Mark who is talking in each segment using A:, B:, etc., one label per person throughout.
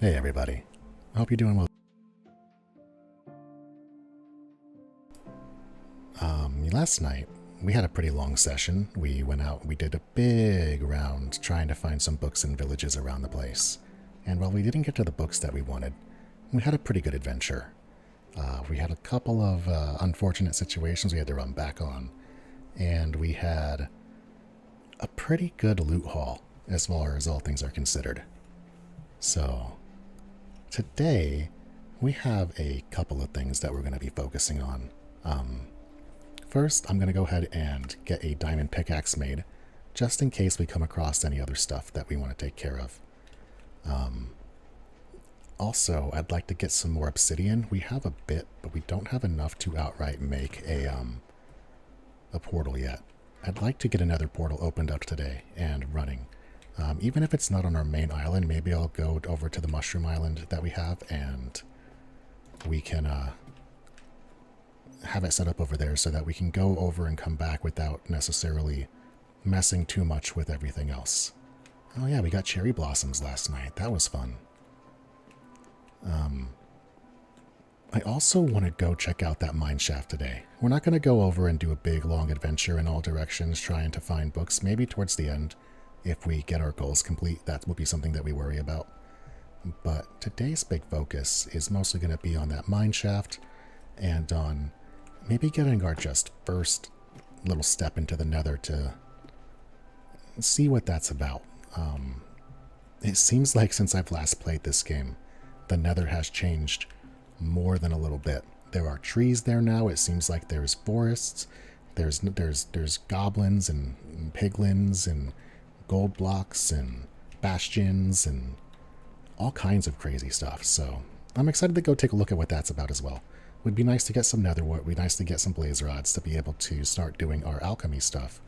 A: Hey everybody, I hope you're doing well. Last night we had a pretty long session. We went out, we did a big round trying to find some books in villages around the place. And while we didn't get to the books that we wanted, we had a pretty good adventure. We had a couple of unfortunate situations we had to run back on, and we had a pretty good loot haul as far as all things are considered. So, today we have a couple of things that we're going to be focusing on. First, I'm going to go ahead and get a diamond pickaxe made, just in case we come across any other stuff that we want to take care of. Also, I'd like to get some more obsidian. We have a bit, but we don't have enough to outright make a portal yet. I'd like to get another portal opened up today and running. Even if it's not on our main island, maybe I'll go over to the mushroom island that we have and we can have it set up over there so that we can go over and come back without necessarily messing too much with everything else. Oh yeah, we got cherry blossoms last night. That was fun. I also want to go check out that mine shaft today. We're not going to go over and do a big long adventure in all directions trying to find books. Maybe towards the end, if we get our goals complete, that will be something that we worry about. But today's big focus is mostly going to be on that mine shaft and on maybe getting our just first little step into the nether to see what that's about. It seems like since I've last played this game, the nether has changed more than a little bit. There are trees there now. It seems like there's forests. There's goblins and piglins and gold blocks and bastions and all kinds of crazy stuff. So I'm excited to go take a look at what that's about as well. Would be nice to get some nether wart. Would be nice to get some blaze rods to be able to start doing our alchemy stuff.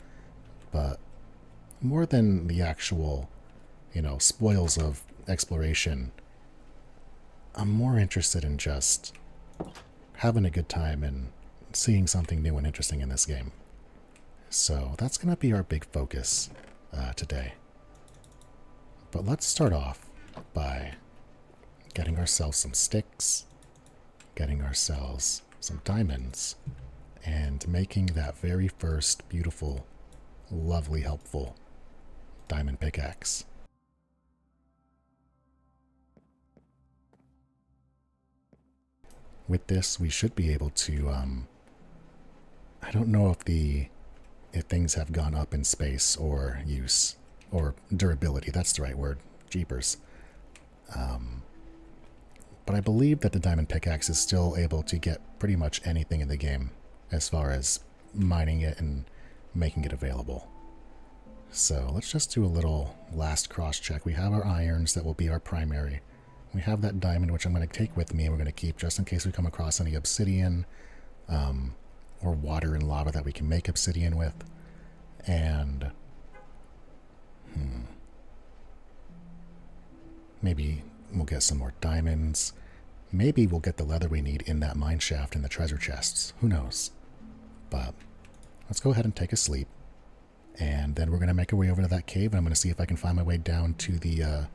A: But more than the actual, spoils of exploration, I'm more interested in just having a good time and seeing something new and interesting in this game. So that's going to be our big focus today. But let's start off by getting ourselves some sticks, getting ourselves some diamonds, and making that very first beautiful, lovely, helpful diamond pickaxe. With this, we should be able to, I don't know if things have gone up in space or use, or durability, that's the right word, jeepers. But I believe that the diamond pickaxe is still able to get pretty much anything in the game as far as mining it and making it available. So let's just do a little last cross check. We have our irons that will be our primary. We have that diamond, which I'm going to take with me and we're going to keep just in case we come across any obsidian or water and lava that we can make obsidian with. And maybe we'll get some more diamonds. Maybe we'll get the leather we need in that mine shaft in the treasure chests. Who knows? But let's go ahead and take a sleep. And then we're going to make our way over to that cave, and I'm going to see if I can find my way down to the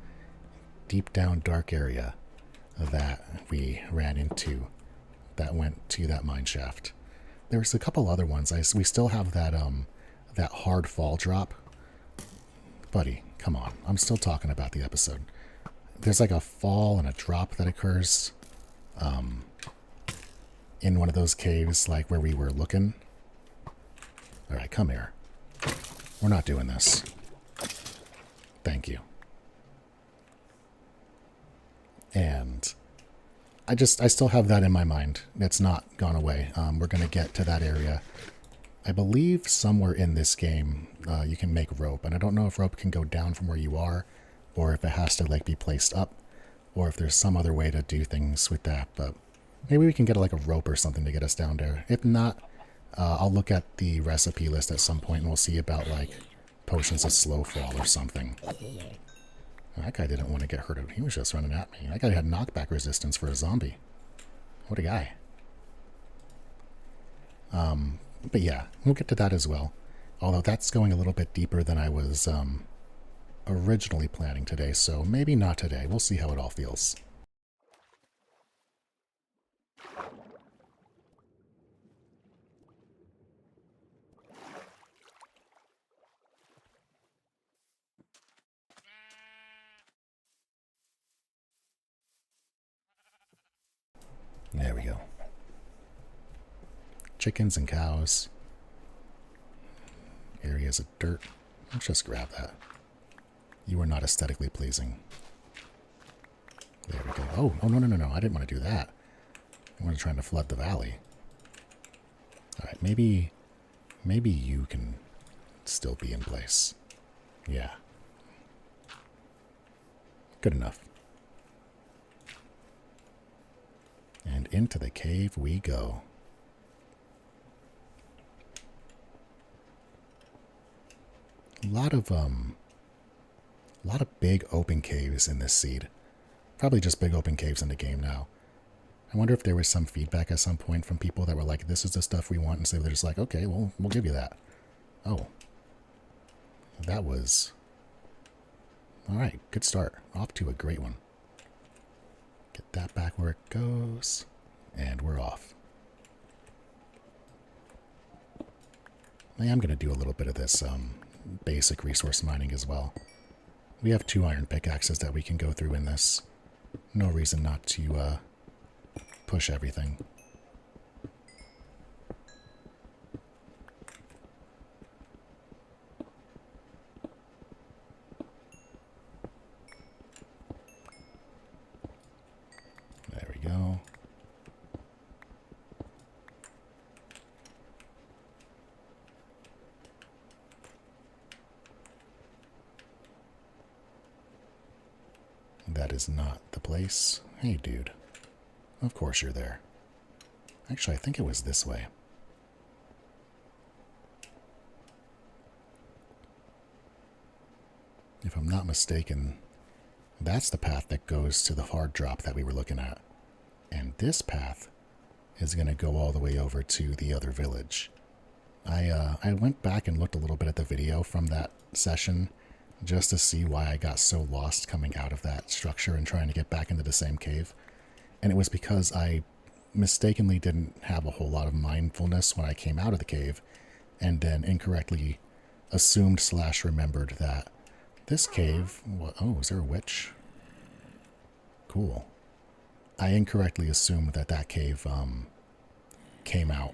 A: deep down dark area that we ran into that went to that mine shaft. There's a couple other ones. We still have that that hard fall drop. Buddy, come on. I'm still talking about the episode. There's like a fall and a drop that occurs in one of those caves, like where we were looking. All right, come here. We're not doing this. Thank you. And I still have that in my mind. It's not gone away. We're going to get to that area. I believe somewhere in this game you can make rope, and I don't know if rope can go down from where you are, or if it has to like be placed up, or if there's some other way to do things with that. But maybe we can get like a rope or something to get us down there. If not, I'll look at the recipe list at some point and we'll see about like potions of slow fall or something. That guy didn't want to get hurt. He was just running at me. That guy had knockback resistance for a zombie. What a guy. But yeah, we'll get to that as well. Although that's going a little bit deeper than I was originally planning today, so maybe not today. We'll see how it all feels. There we go. Chickens and cows. Areas of dirt. Let's just grab that. You are not aesthetically pleasing. There we go. Oh, no. I didn't want to do that. I wanted to try to flood the valley. Alright, maybe you can still be in place. Yeah. Good enough. And into the cave we go. A lot of big open caves in this seed. Probably just big open caves in the game now. I wonder if there was some feedback at some point from people that were like, this is the stuff we want, and so they're just like, okay, well, we'll give you that. Oh. That was... Alright, good start. Off to a great one. Get that back where it goes. And we're off. I am going to do a little bit of this basic resource mining as well. We have 2 iron pickaxes that we can go through in this. No reason not to push everything. There we go. That is not the place. Hey, dude. Of course you're there. Actually, I think it was this way. If I'm not mistaken, that's the path that goes to the hard drop that we were looking at. And this path is going to go all the way over to the other village. I went back and looked a little bit at the video from that session just to see why I got so lost coming out of that structure and trying to get back into the same cave. And it was because I mistakenly didn't have a whole lot of mindfulness when I came out of the cave, and then incorrectly assumed / remembered that this cave... Oh, is there a witch? Cool. I incorrectly assumed that that cave came out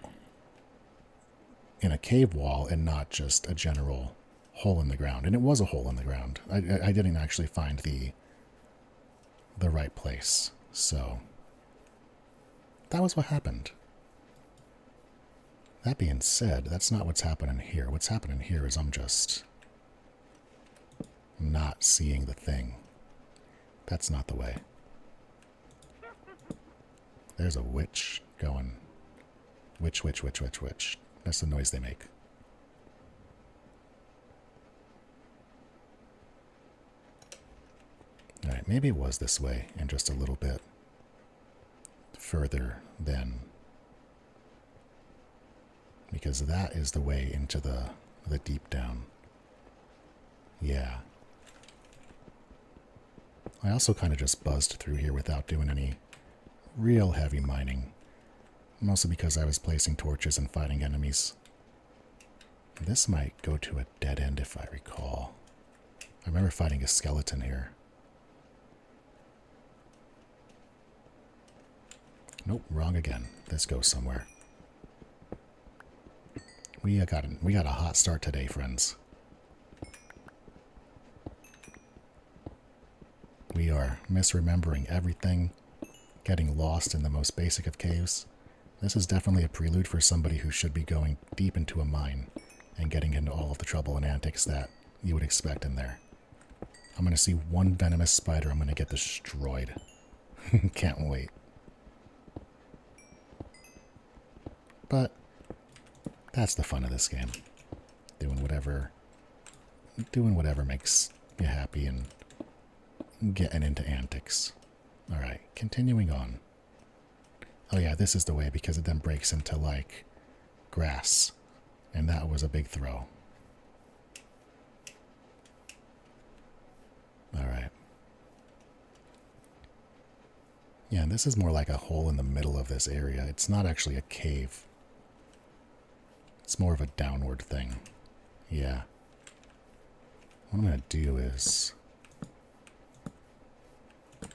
A: in a cave wall and not just a general hole in the ground. And it was a hole in the ground. I didn't actually find the right place. So that was what happened. That being said, that's not what's happening here. What's happening here is I'm just not seeing the thing. That's not the way. There's a witch going. Witch. That's the noise they make. Alright, maybe it was this way and just a little bit further than... Because that is the way into the deep down. Yeah. I also kind of just buzzed through here without doing any real heavy mining. Mostly because I was placing torches and fighting enemies. This might go to a dead end if I recall. I remember fighting a skeleton here. Nope, wrong again. This goes somewhere. We got a hot start today, friends. We are misremembering everything, getting lost in the most basic of caves. This is definitely a prelude for somebody who should be going deep into a mine and getting into all of the trouble and antics that you would expect in there. I'm going to see one venomous spider. I'm going to get destroyed. Can't wait. But that's the fun of this game. Doing whatever makes you happy and getting into antics. Alright, continuing on. Oh yeah, this is the way because it then breaks into, like, grass. And that was a big throw. Alright. Yeah, and this is more like a hole in the middle of this area. It's not actually a cave. It's more of a downward thing. Yeah. What I'm going to do is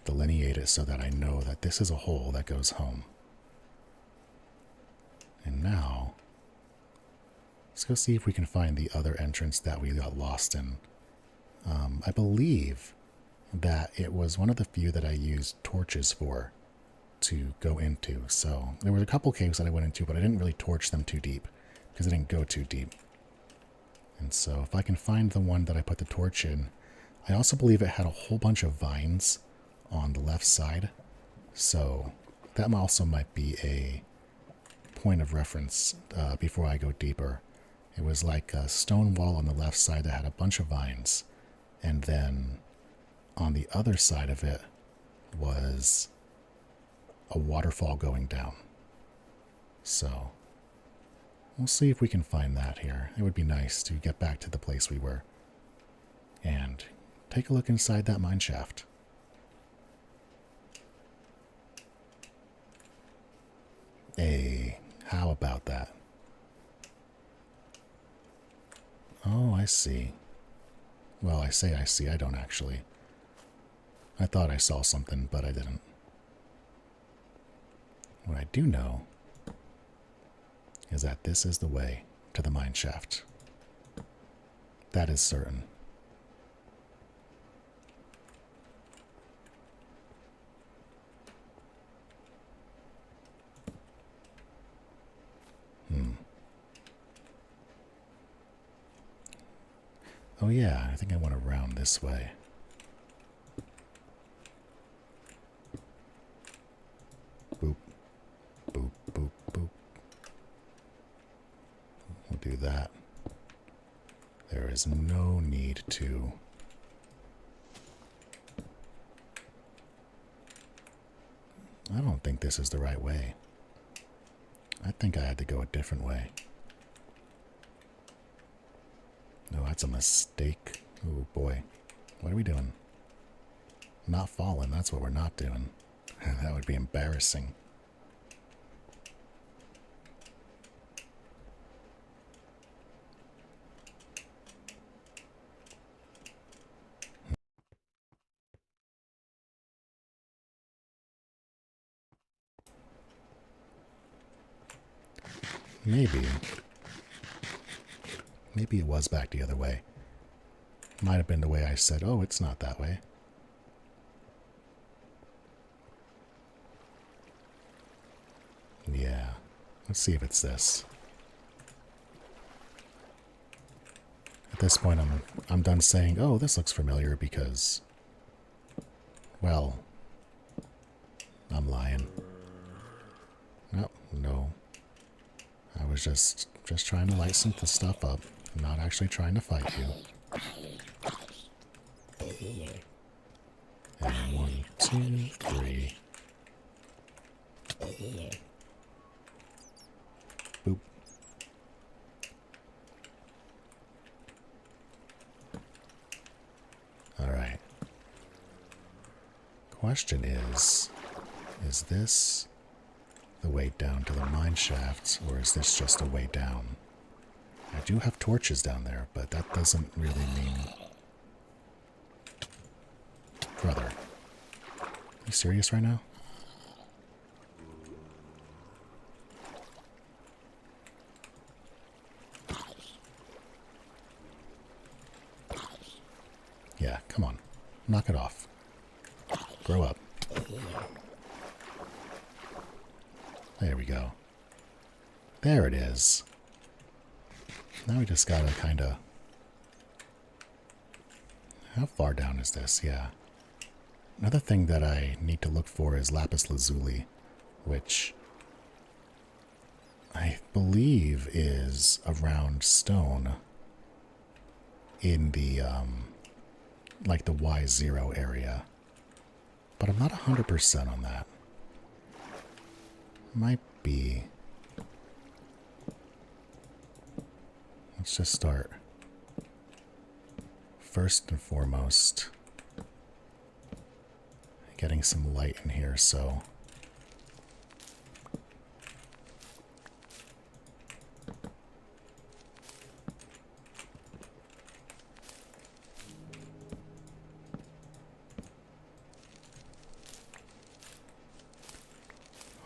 A: delineate it so that I know that this is a hole that goes home. And now, let's go see if we can find the other entrance that we got lost in. I believe that it was one of the few that I used torches for to go into. So there were a couple caves that I went into, but I didn't really torch them too deep because I didn't go too deep. And so if I can find the one that I put the torch in, I also believe it had a whole bunch of vines on the left side. So that also might be a point of reference before I go deeper. It was like a stone wall on the left side that had a bunch of vines. And then on the other side of it was a waterfall going down. So we'll see if we can find that here. It would be nice to get back to the place we were and take a look inside that mine shaft. Hey, how about that? Oh, I see. Well, I say I see, I don't actually. I thought I saw something, but I didn't. What I do know is that this is the way to the mine shaft. That is certain. Oh yeah, I think I went around this way. Boop, boop, boop, boop. We'll do that. There is no need to... I don't think this is the right way. I think I had to go a different way. No, that's a mistake. Oh boy. What are we doing? Not falling, that's what we're not doing. That would be embarrassing. Maybe. Maybe it was back the other way. Might have been the way I said, oh, it's not that way. Yeah. Let's see if it's this. At this point, I'm done saying, oh, this looks familiar because, well, I'm lying. Nope, no. I was just trying to lighten the stuff up. I'm not actually trying to fight you. And 1, 2, 3. Boop. Alright. Question is this the way down to the mine shafts, or is this just a way down? I do have torches down there, but that doesn't really mean... Brother. Are you serious right now? Yeah, come on. Knock it off. Grow up. There we go. There it is. Now we just gotta kinda... How far down is this? Yeah. Another thing that I need to look for is lapis lazuli, which I believe is a round stone in the, like the Y0 area. But I'm not 100% on that. Might be. Let's just start. First and foremost, getting some light in here, so...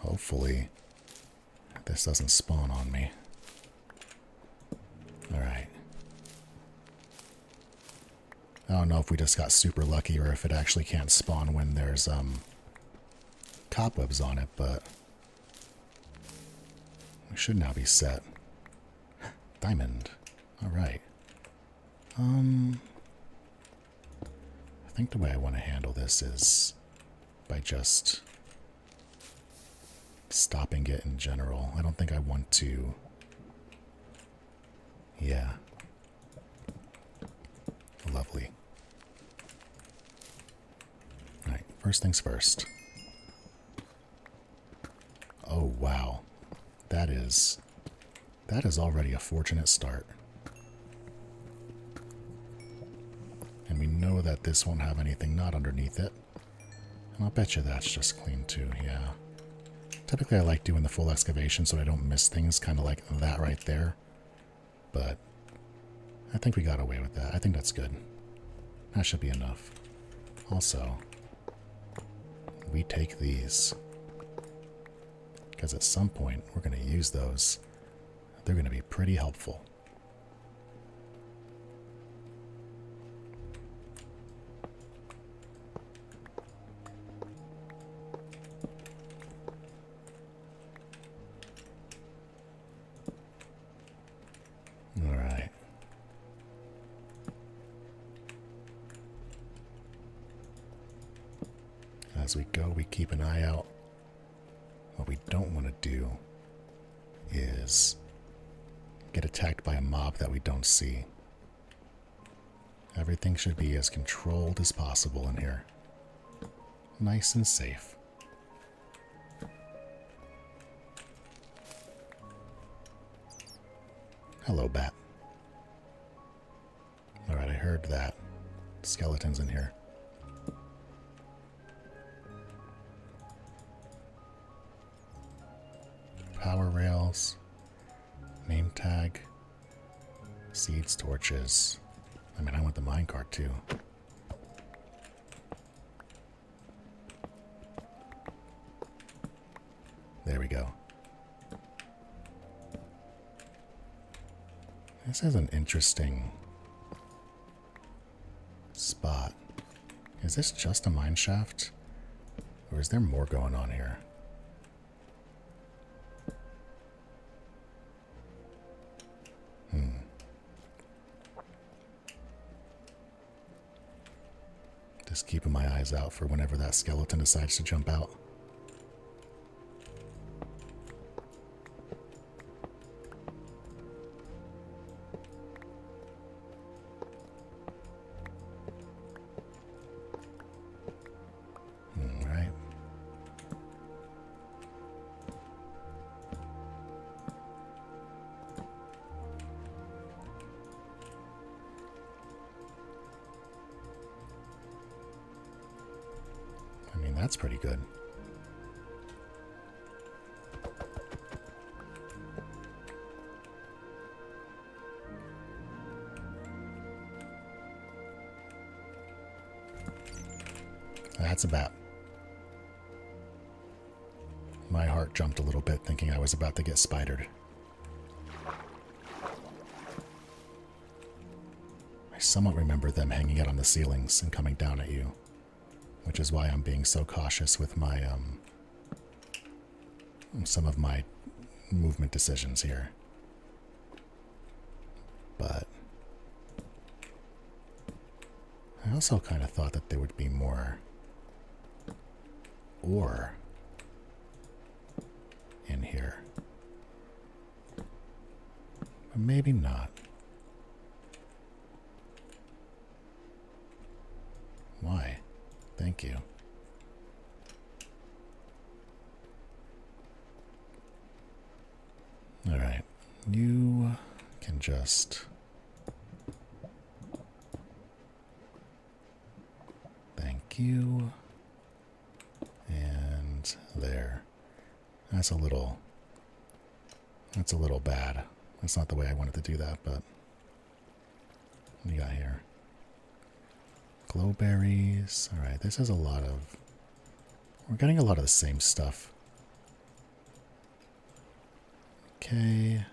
A: Hopefully, this doesn't spawn on me. Alright. I don't know if we just got super lucky or if it actually can't spawn when there's, cobwebs on it, but we should now be set. Diamond. Alright. I think the way I want to handle this is by just stopping it in general. I don't think I want to... Yeah. Lovely. Alright, first things first. Oh, wow. That is already a fortunate start. And we know that this won't have anything not underneath it. And I'll bet you that's just clean too, yeah. Typically I like doing the full excavation so I don't miss things, kind of like that right there. But I think we got away with that. I think that's good. That should be enough. Also, we take these. Because at some point we're going to use those. They're going to be pretty helpful. Alright. As we go, we keep an eye out. What we don't want to do is get attacked by a mob that we don't see. Everything should be as controlled as possible in here. Nice and safe. Hello, bat. Alright, I heard that. Skeletons in here. Power rails. Name tag. Seeds, torches. I mean, I want the minecart too. There we go. This is an interesting spot. Is this just a mine shaft? Or is there more going on here? Just keeping my eyes out for whenever that skeleton decides to jump out. Alright. I mean, that's pretty good. That's a bat. My heart jumped a little bit thinking I was about to get spidered. I somewhat remember them hanging out on the ceilings and coming down at you, which is why I'm being so cautious with my, some of my movement decisions here. But I also kind of thought that there would be more ore in here. But maybe not. Why? Thank you. Alright. You can just... Thank you. there. That's a little bad. That's not the way I wanted to do that, but what do you got here? Glowberries. Alright, this is a lot of... We're getting a lot of the same stuff. Okay.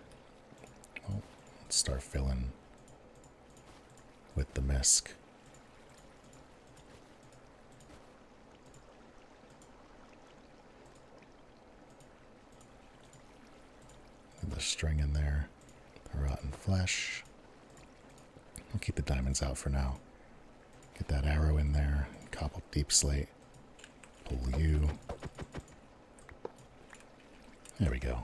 A: Well, let's start filling with the misc. And the string in there. The rotten flesh. I'll keep the diamonds out for now. Get that arrow in there. Cobble deep slate. Pull you. There we go.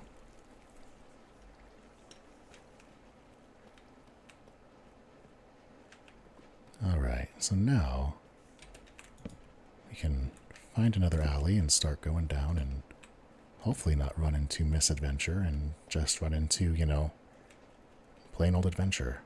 A: Alright, so now we can find another alley and start going down and hopefully not run into misadventure and just run into, you know, plain old adventure.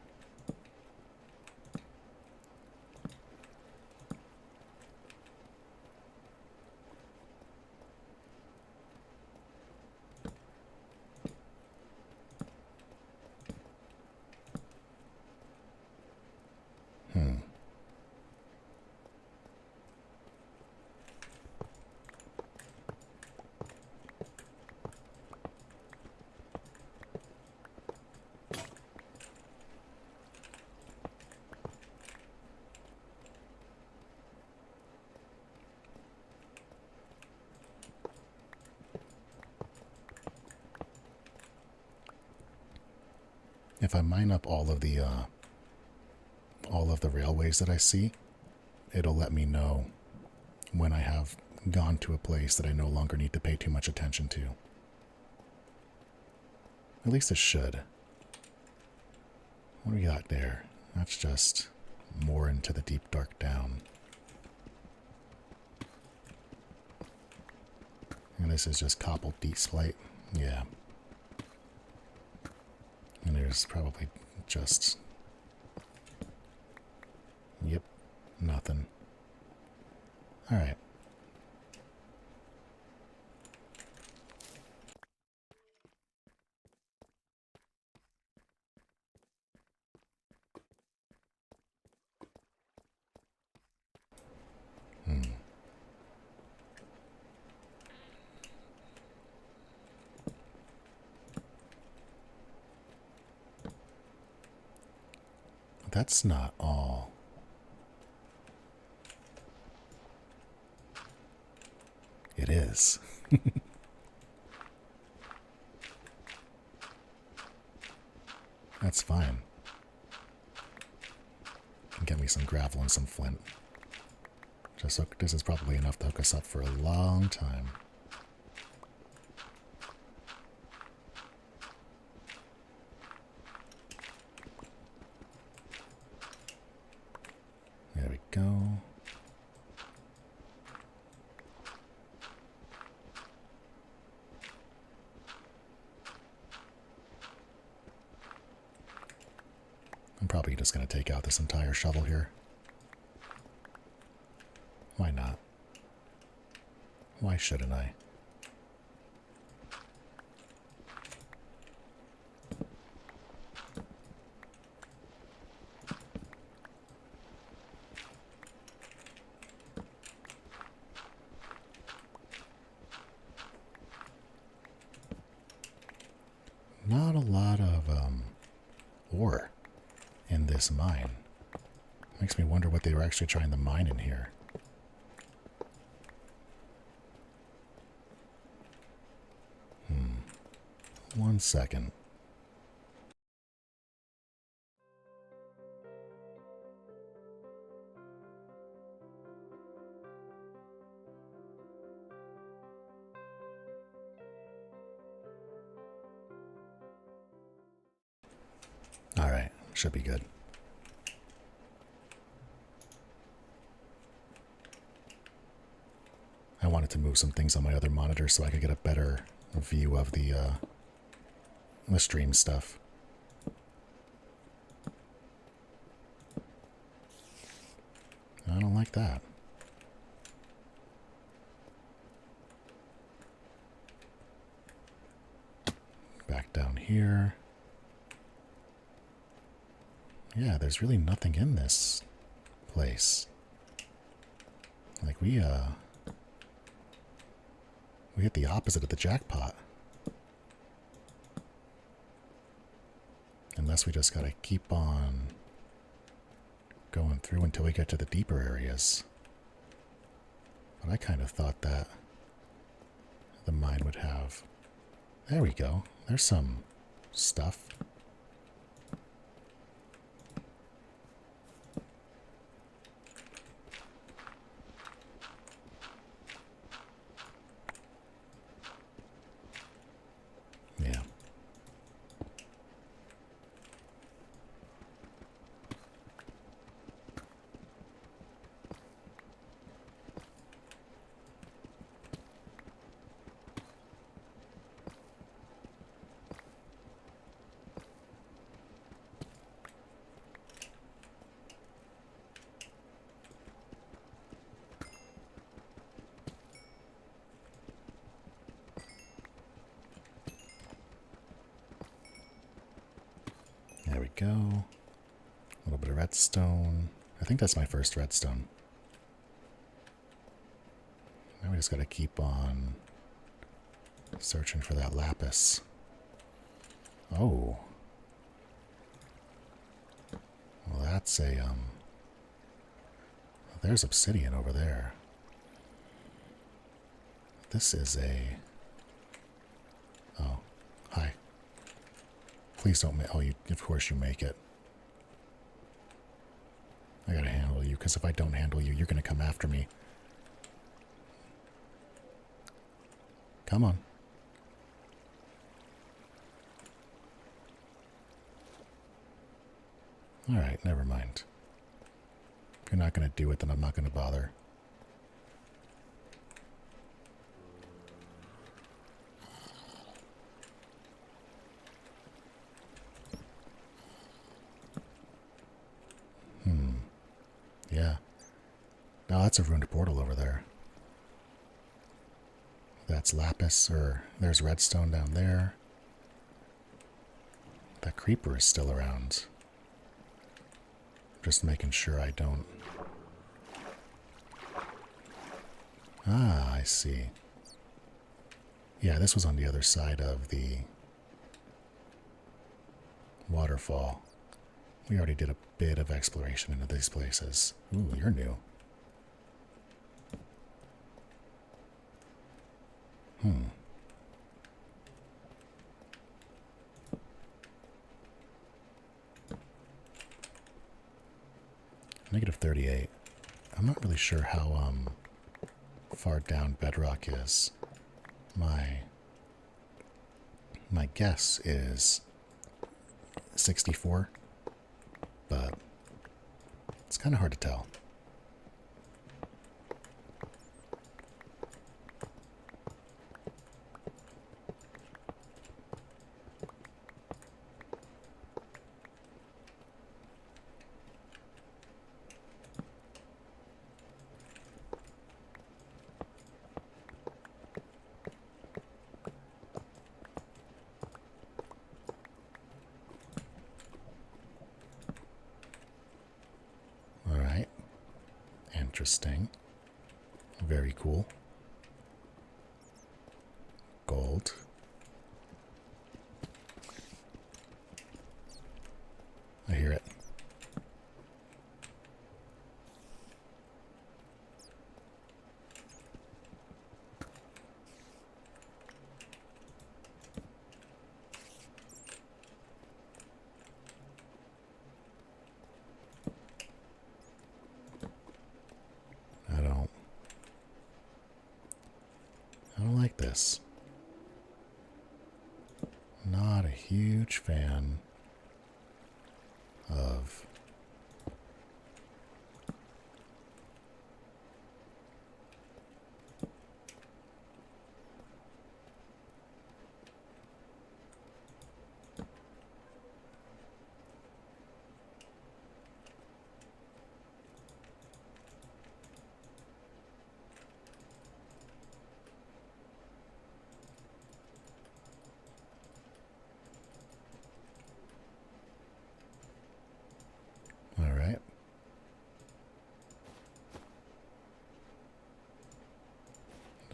A: If I mine up all of the railways that I see, it'll let me know when I have gone to a place that I no longer need to pay too much attention to. At least it should. What do we got there? That's just more into the deep dark down. And this is just cobbled deep slate. Yeah. And there's probably just... Yep. Nothing. Alright. That's not all. It is. That's fine. Can get me some gravel and some flint. Just hook, this is probably enough to hook us up for a long time. There we go. I'm probably just going to take out this entire shovel here. Why not? Why shouldn't I? Not a lot of ore in this mine. Makes me wonder what they were actually trying to mine in here. One second. All right, should be good. I wanted to move some things on my other monitor so I could get a better view of the stream stuff. I don't like that. here. Yeah, there's really nothing in this place. Like, we hit the opposite of the jackpot. Unless we just gotta keep on going through until we get to the deeper areas. But I kind of thought that the mine would have... There we go. There's some stuff. Yeah. There we go. A little bit of redstone. I think that's my first redstone. Now we just gotta keep on searching for that lapis. Oh. Well, that's a, there's obsidian over there. This is a... Oh, hi. Please don't make... Oh, you, of course you make it. I gotta handle you, because if I don't handle you, you're gonna come after me. Come on. Alright, never mind. If you're not gonna do it, then I'm not gonna bother. Yeah. Now that's a ruined portal over there. That's lapis, or there's redstone down there. That creeper is still around. Just making sure I don't... Ah, I see. Yeah, this was on the other side of the waterfall. We already did a bit of exploration into these places. Ooh, you're new. Negative 38. I'm not really sure how far down bedrock is. My guess is 64, but it's kind of hard to tell. Interesting. Very cool. Gold. I hear it. I don't like this. Not a huge fan of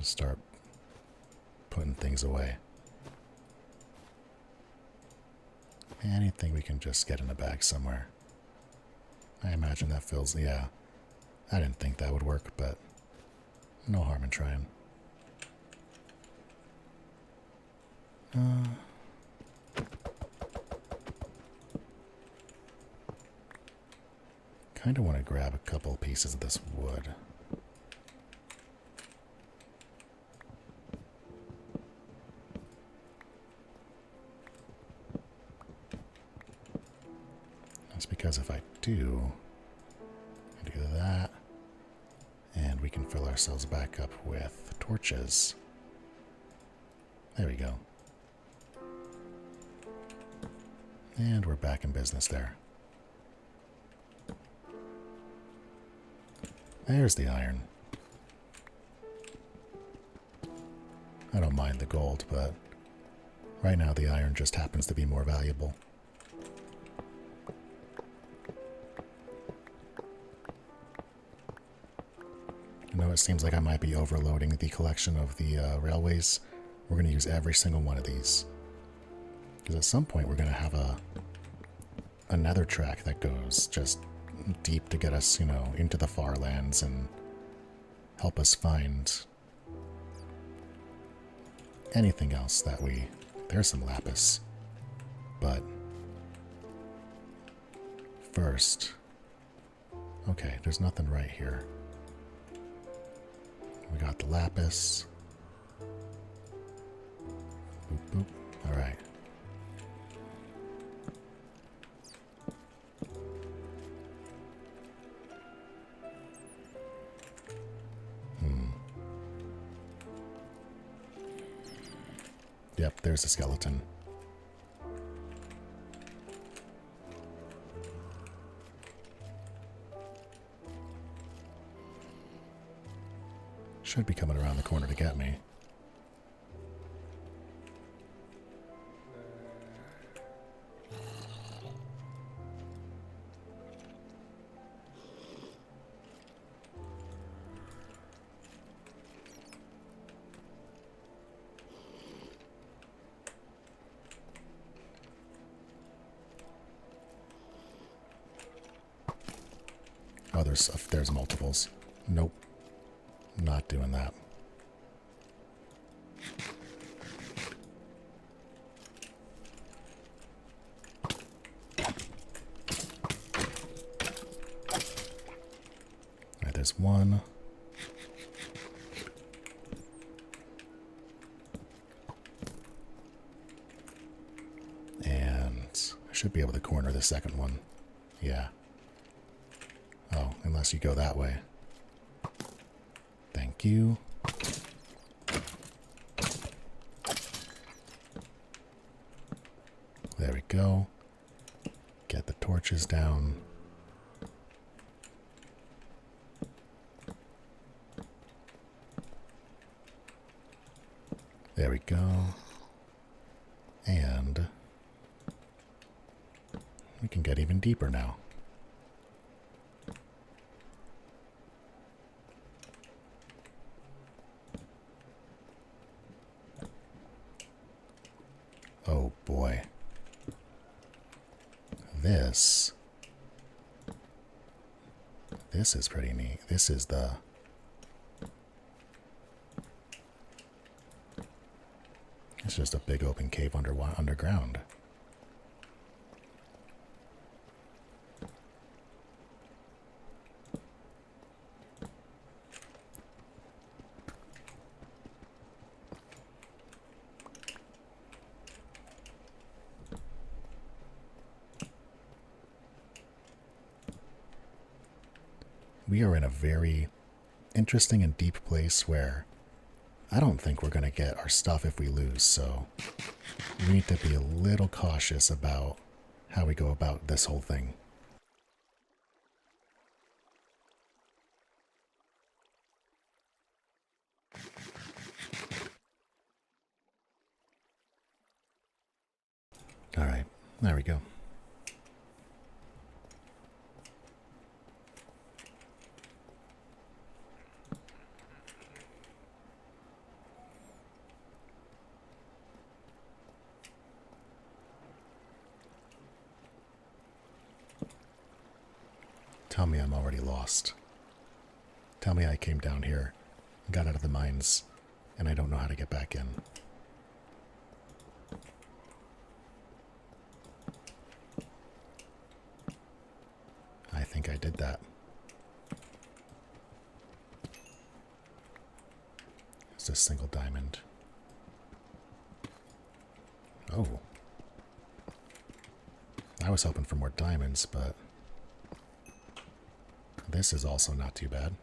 A: Just start putting things away. Anything we can just get in a bag somewhere. I imagine that fills, yeah. I didn't think that would work, but no harm in trying. Kind of want to grab a couple pieces of this wood. That's because if I do that, and we can fill ourselves back up with torches. There we go. And we're back in business there. There's the iron. I don't mind the gold, but right now the iron just happens to be more valuable. You know, it seems like I might be overloading the collection of the railways. We're going to use every single one of these. Because at some point we're going to have a nether track that goes just deep to get us, you know, into the far lands and help us find anything else that we... There's some lapis. But first... Okay, there's nothing right here. We got the lapis. Boop, boop. Alright. Yep, there's a skeleton. Should be coming around the corner to get me. Oh, there's multiples. Nope. Not doing that. Alright, there's one. And I should be able to corner the second one. Yeah. Oh, unless you go that way. Thank you. There we go. Get the torches down. There we go. And we can get even deeper now. Oh boy. This is pretty neat. This is the... It's just a big open cave underground. We are in a very interesting and deep place where I don't think we're going to get our stuff if we lose, so we need to be a little cautious about how we go about this whole thing. All right, there we go. Tell me I'm already lost. Tell me I came down here, got out of the mines, and I don't know how to get back in. I think I did that. It's a single diamond. Oh. I was hoping for more diamonds, but this is also not too bad.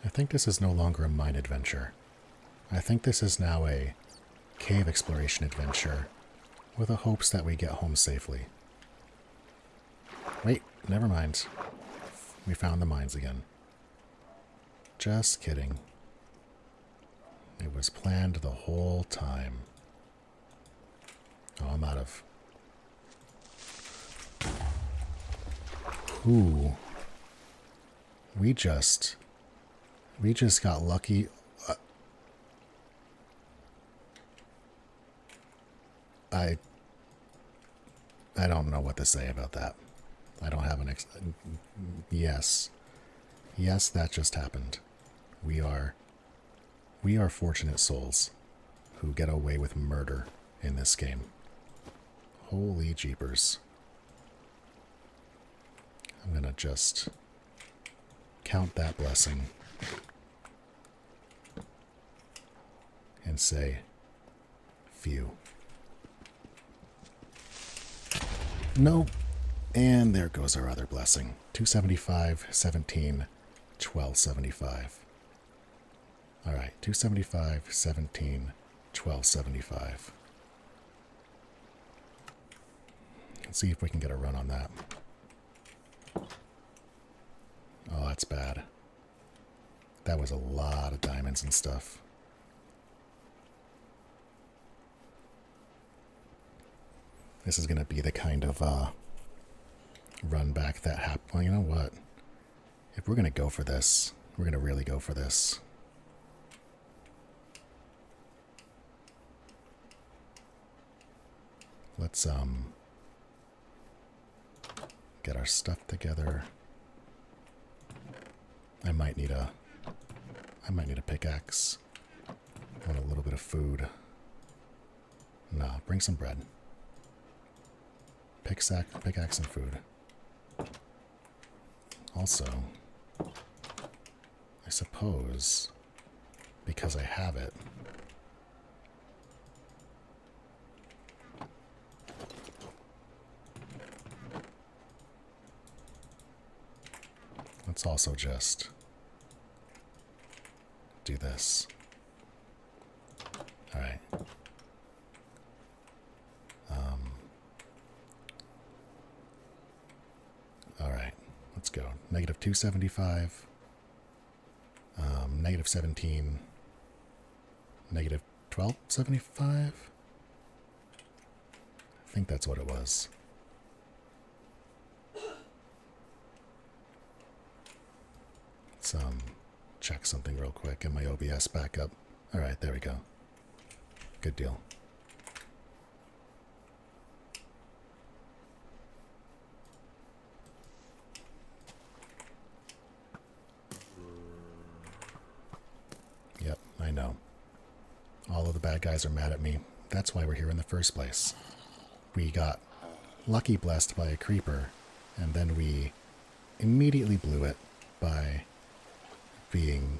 A: I think this is no longer a mine adventure. I think this is now a cave exploration adventure with the hopes that we get home safely. Wait, never mind. We found the mines again. Just kidding. It was planned the whole time. Oh, I'm out of... Ooh. We just got lucky. I don't know what to say about that. I don't have an yes. Yes, that just happened. We are fortunate souls who get away with murder in this game. Holy jeepers. I'm gonna just count that blessing and say phew. Nope. And there goes our other blessing. 275, 17, 1275. Alright, 275, 17, 1275. Let's see if we can get a run on that. Oh, that's bad. That was a lot of diamonds and stuff. This is going to be the kind of run back that happened. Well, you know what? If we're going to go for this, we're going to really go for this. Let's get our stuff together. I might need a pickaxe. I want a little bit of food. Nah, bring some bread. Pickaxe and food. Also, I suppose, because I have it, let's also just do this. All right. All right, let's go. Negative 275, negative 17, negative 1275. I think that's what it was. Let's check something real quick. Get my OBS back up. All right, there we go. Good deal. Yep, I know. All of the bad guys are mad at me. That's why we're here in the first place. We got lucky blessed by a creeper, and then we immediately blew it by being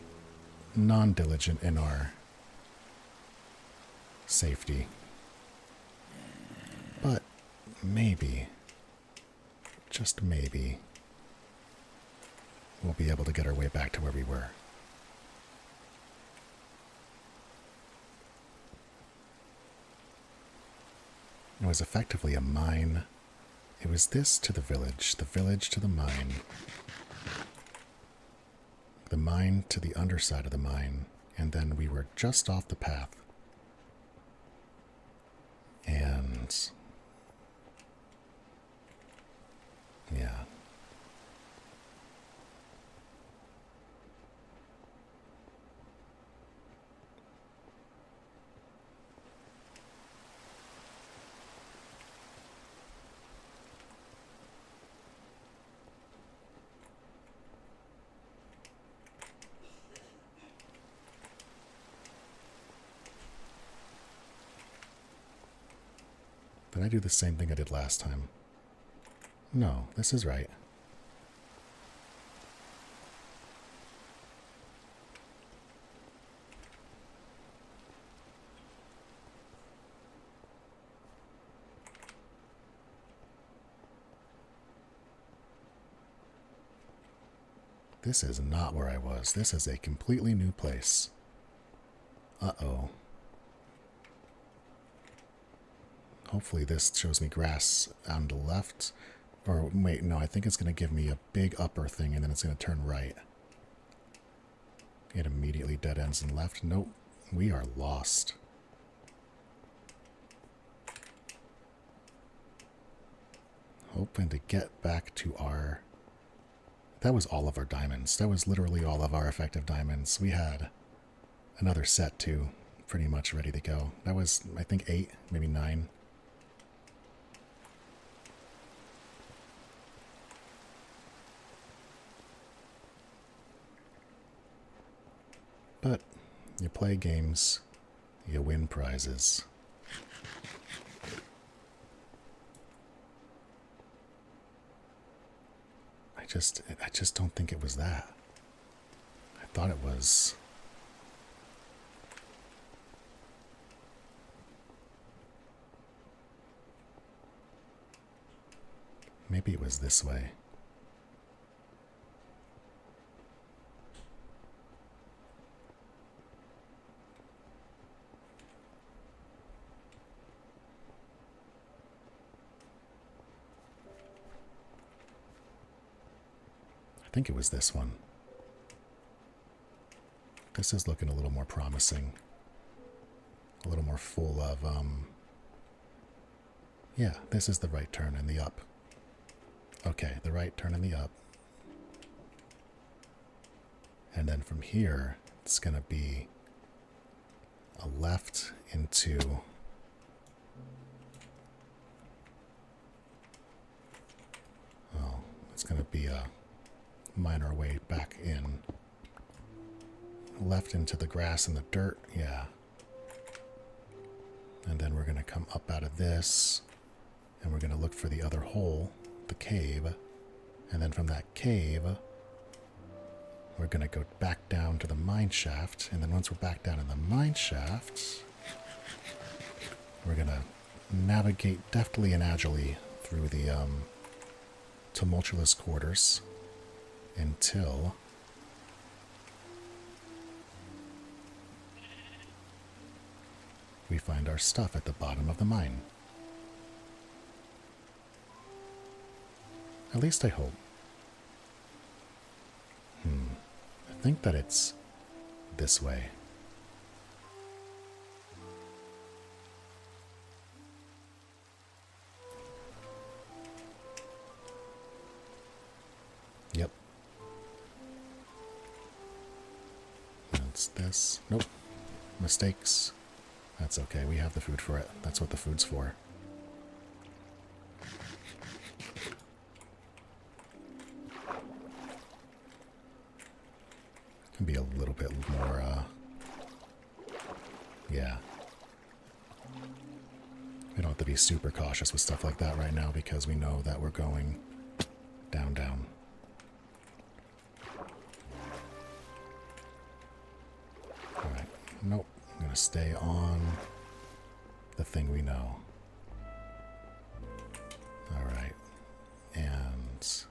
A: non-diligent in our safety. But maybe, just maybe, we'll be able to get our way back to where we were. It was effectively a mine. It was this to the village to the mine to the underside of the mine, and then we were just off the path. And yeah. Did I do the same thing I did last time? No, this is right. This is not where I was. This is a completely new place. Uh-oh. Hopefully this shows me grass on the left. Or wait, no, I think it's going to give me a big upper thing and then it's going to turn right. It immediately dead ends and left. Nope, we are lost. Hoping to get back to our... That was all of our diamonds. That was literally all of our effective diamonds. We had another set too, pretty much ready to go. That was, I think, 8, maybe 9. But you play games, you win prizes. I just don't think it was that. I thought it was. Maybe it was this way. I think it was this one. This is looking a little more promising. A little more full of, yeah, this is the right turn in the up. Okay, the right turn in the up. And then from here, it's going to be a left into... Oh, it's going to be a... mine our way back in. Left into the grass and the dirt, yeah. And then we're going to come up out of this, and we're going to look for the other hole, the cave. And then from that cave, we're going to go back down to the mine shaft. And then once we're back down in the mine shaft, we're going to navigate deftly and agilely through the tumultuous quarters until we find our stuff at the bottom of the mine. At least I hope. I think that it's this way. Yep. That's this. Nope. Mistakes. That's okay. We have the food for it. That's what the food's for. Can be a little bit more, yeah. We don't have to be super cautious with stuff like that right now because we know that we're going down, down. Nope. I'm going to stay on the thing we know. Alright. And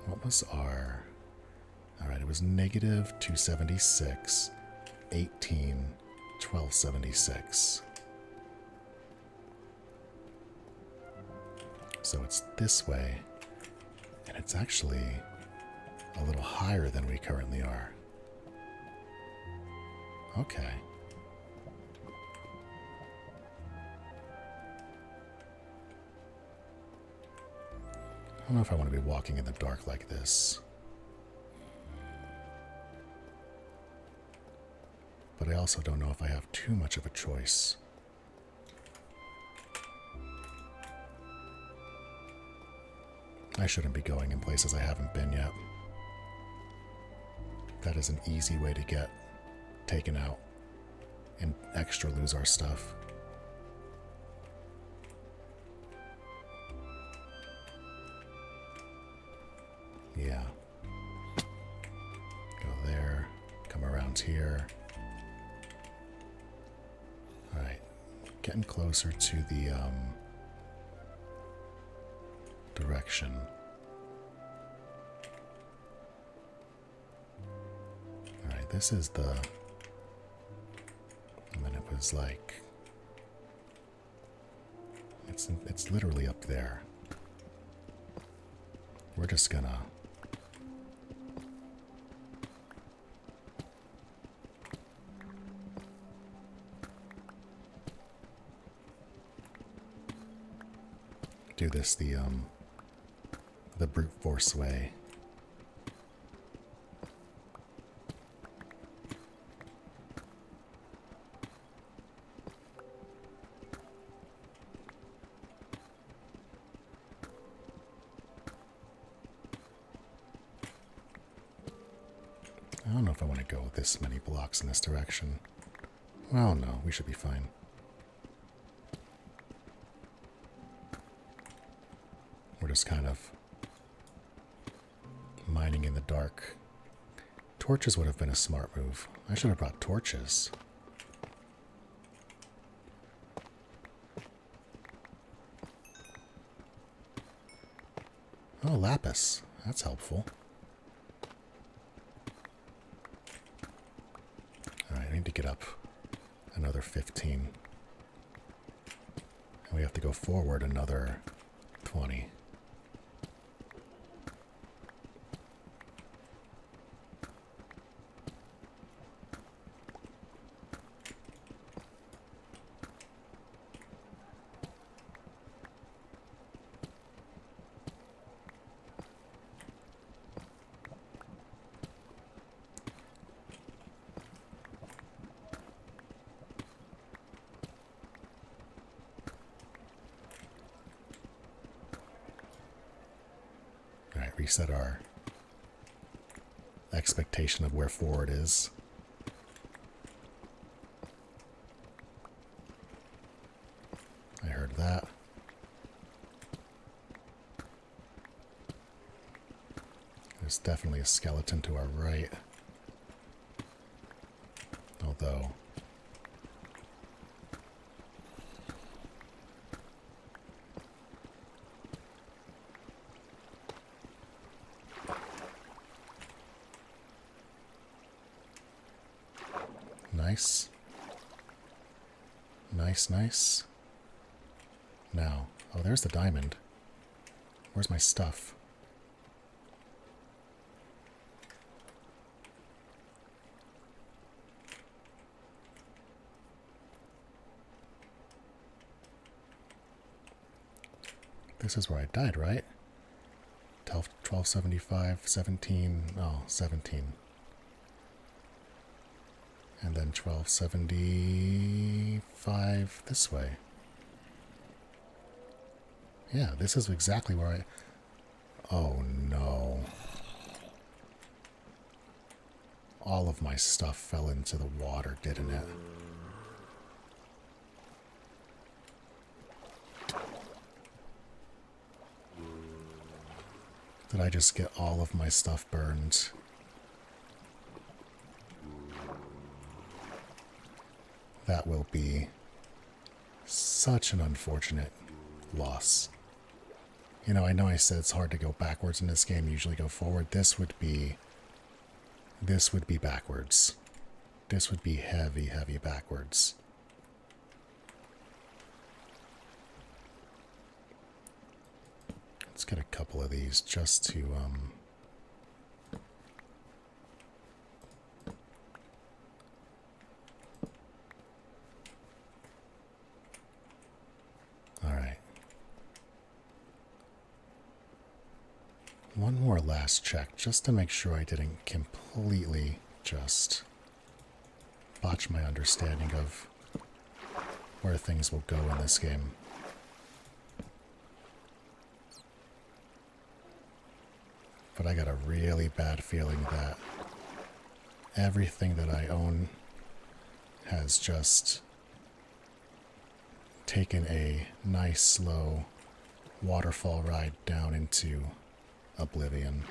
A: what was our... Alright, it was negative 276, 18, 1276. So it's this way, and it's actually a little higher than we currently are. Okay. I don't know if I want to be walking in the dark like this. But I also don't know if I have too much of a choice. I shouldn't be going in places I haven't been yet. That is an easy way to get taken out and extra lose our stuff. Yeah. Go there, come around here. Alright, getting closer to the direction. Alright, this is the... And then it was like... It's literally up there. We're just gonna... do this the brute force way. I don't know if I want to go this many blocks in this direction. Well, no, we should be fine. We're just kind of mining in the dark. Torches would have been a smart move. I should have brought torches. Oh, lapis. That's helpful. Alright, I need to get up another 15. And we have to go forward another 20. Reset our expectation of where forward is. I heard that. There's definitely a skeleton to our right. Although... Nice. Nice, nice. Now, oh, there's the diamond. Where's my stuff? This is where I died, right? 1275, 17, oh, 17. And then 1275 this way. Yeah, this is exactly where I... Oh no. All of my stuff fell into the water, didn't it? Did I just get all of my stuff burned? that will be such an unfortunate loss. You know I said it's hard to go backwards in this game, you usually go forward. This would be backwards. This would be heavy, heavy backwards. Let's get a couple of these just to, Alright. One more last check, just to make sure I didn't completely just botch my understanding of where things will go in this game. But I got a really bad feeling that everything that I own has just taken a nice slow waterfall ride down into oblivion.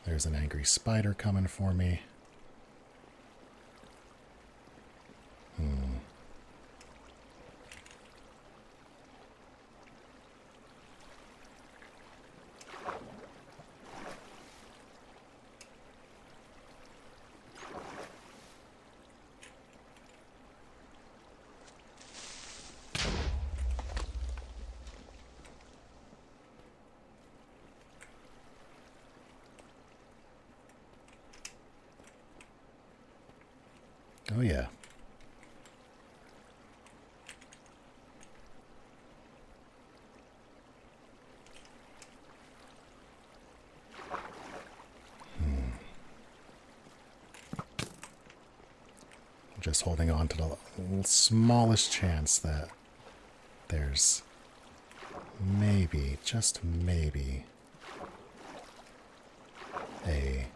A: There's an angry spider coming for me. Oh yeah. Just holding on to the smallest chance that there's maybe, just maybe, a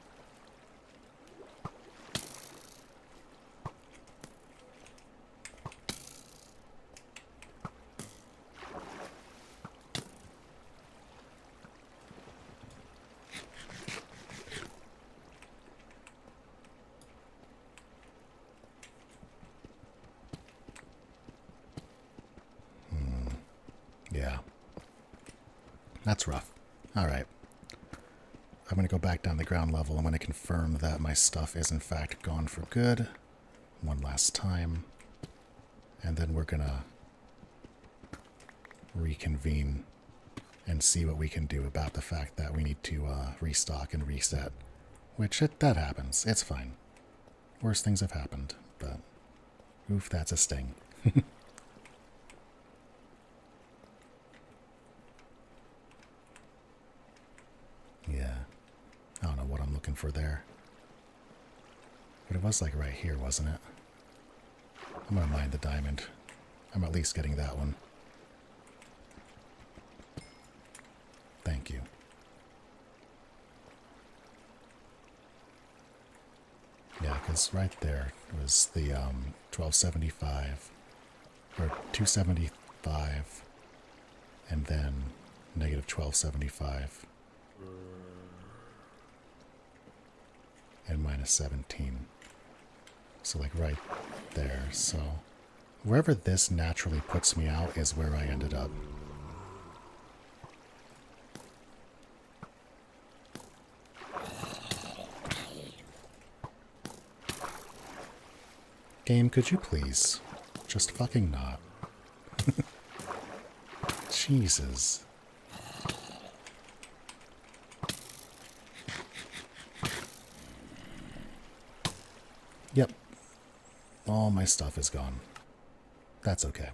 A: yeah. That's rough. Alright. I'm going to go back down the ground level. I'm going to confirm that my stuff is in fact gone for good. One last time. And then we're going to reconvene and see what we can do about the fact that we need to restock and reset. Which, that happens. It's fine. Worse things have happened, but oof, that's a sting. Yeah. I don't know what I'm looking for there. But it was like right here, wasn't it? I'm gonna mine the diamond. I'm at least getting that one. Thank you. Yeah, because right there was the 1275, or 275, and then negative 1275. And minus 17. So like right there. So wherever this naturally puts me out is where I ended up. Game, could you please? Just fucking not. Jesus. Yep. All my stuff is gone. That's okay.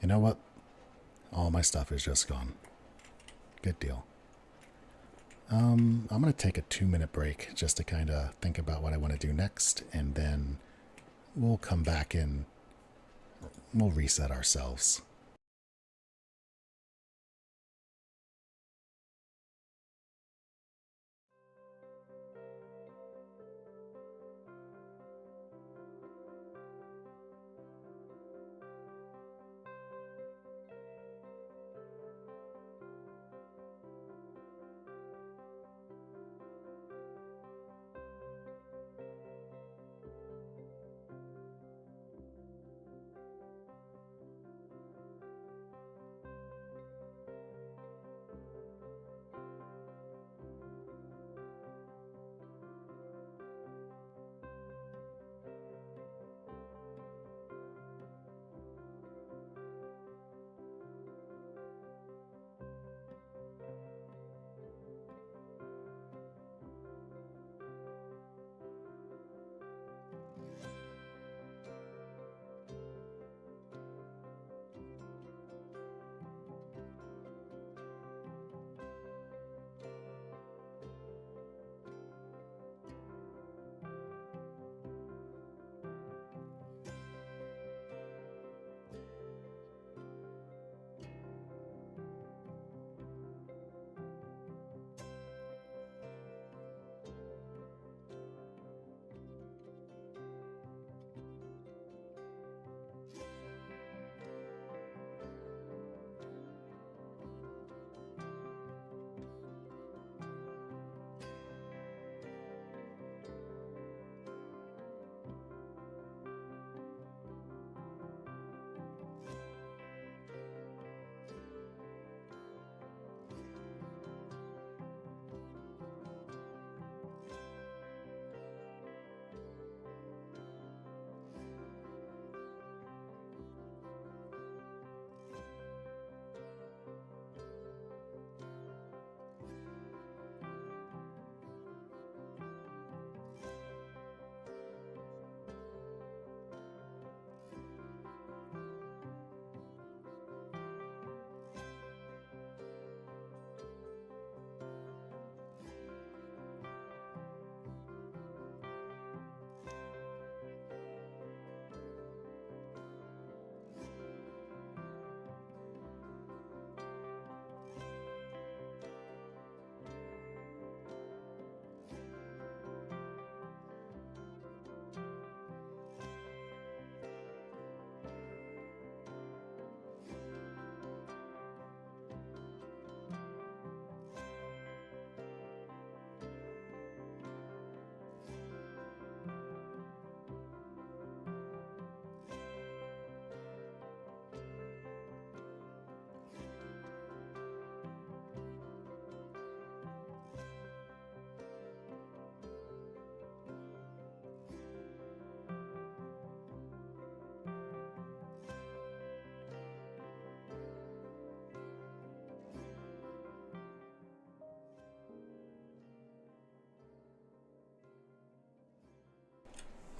A: You know what? All my stuff is just gone. Good deal. I'm going to take a 2-minute break just to kind of think about what I want to do next, and then we'll come back and we'll reset ourselves.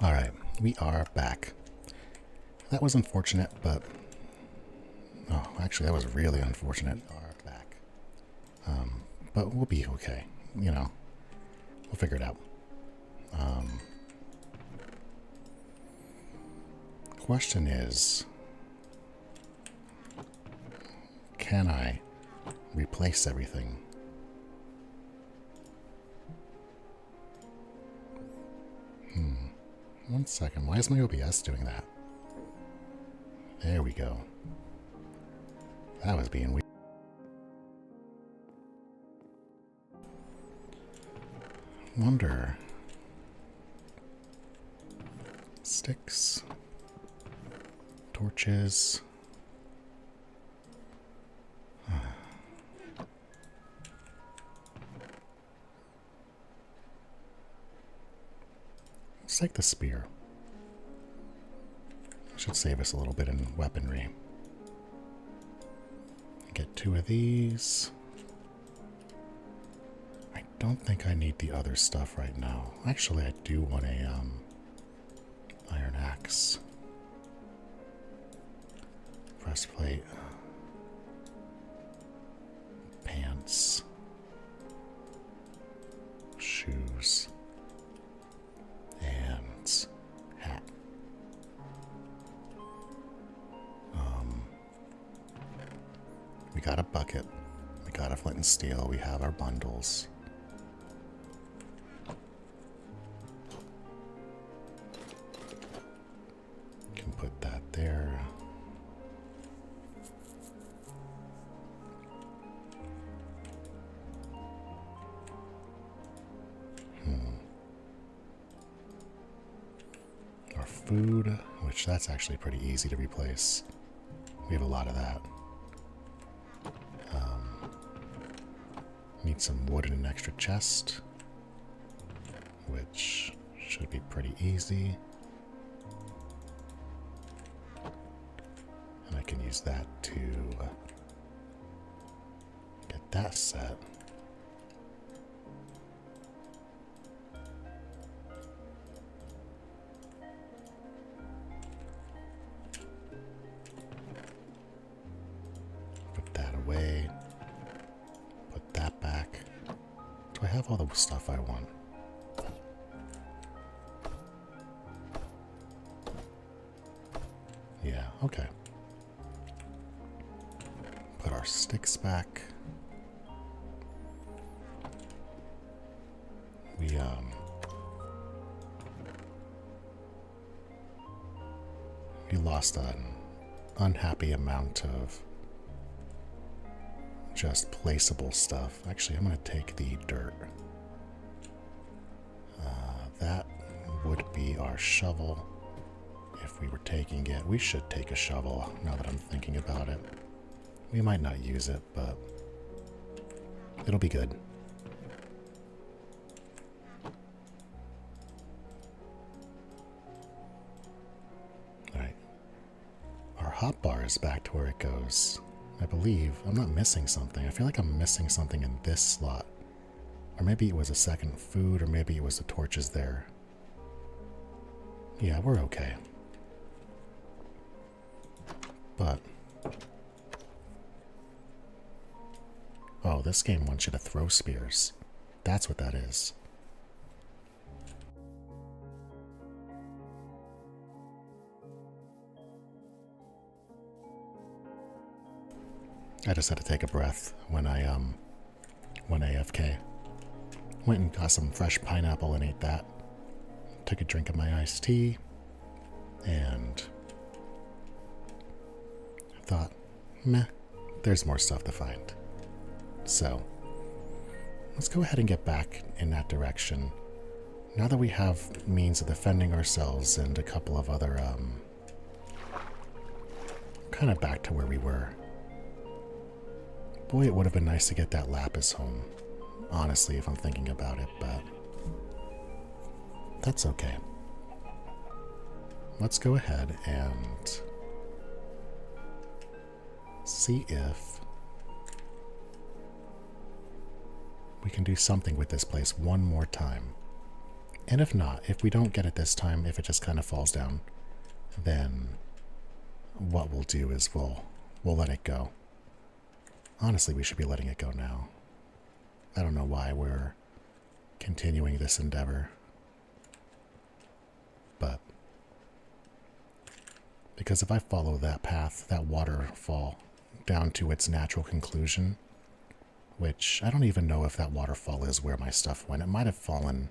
A: Alright, we are back. That was unfortunate, but... Oh, actually, that was really unfortunate. We are back. But we'll be okay. You know, we'll figure it out. Question is... Can I replace everything? One second. Why is my OBS doing that? There we go. That was being weird. Wonder. Sticks. Torches. Let's take the spear. Should save us a little bit in weaponry. Get 2 of these. I don't think I need the other stuff right now. Actually, I do want a iron axe. Breastplate. Pants. Shoes. And hat. We got a bucket. We got a flint and steel. We have our bundles. Can put that there. Our food, which that's actually pretty easy to replace. We have a lot of that. Need some wood in an extra chest, which should be pretty easy. And I can use that to get that set. Put that away. Put that back. Do I have all the stuff I want? Yeah, okay. Put our sticks back. We lost an unhappy amount of just placeable stuff. Actually, I'm going to take the dirt. That would be our shovel. If we were taking it, we should take a shovel now that I'm thinking about it. We might not use it, but it'll be good. Alright. Our hotbar is back to where it goes. I believe I'm not missing something. I feel like I'm missing something in this slot. Or maybe it was a second food, or maybe it was the torches there. Yeah, we're okay. But... oh, this game wants you to throw spears. That's what that is. I just had to take a breath when I went AFK. Went and got some fresh pineapple and ate that. Took a drink of my iced tea, and I thought, meh, there's more stuff to find. So, let's go ahead and get back in that direction. Now that we have means of defending ourselves and a couple of other, kind of back to where we were. Boy, it would have been nice to get that lapis home, honestly, if I'm thinking about it, but that's okay. Let's go ahead and see if we can do something with this place one more time. And if not, if we don't get it this time, if it just kind of falls down, then what we'll do is we'll let it go. Honestly, we should be letting it go now. I don't know why we're continuing this endeavor. But because if I follow that path, that waterfall, down to its natural conclusion, which I don't even know if that waterfall is where my stuff went. It might have fallen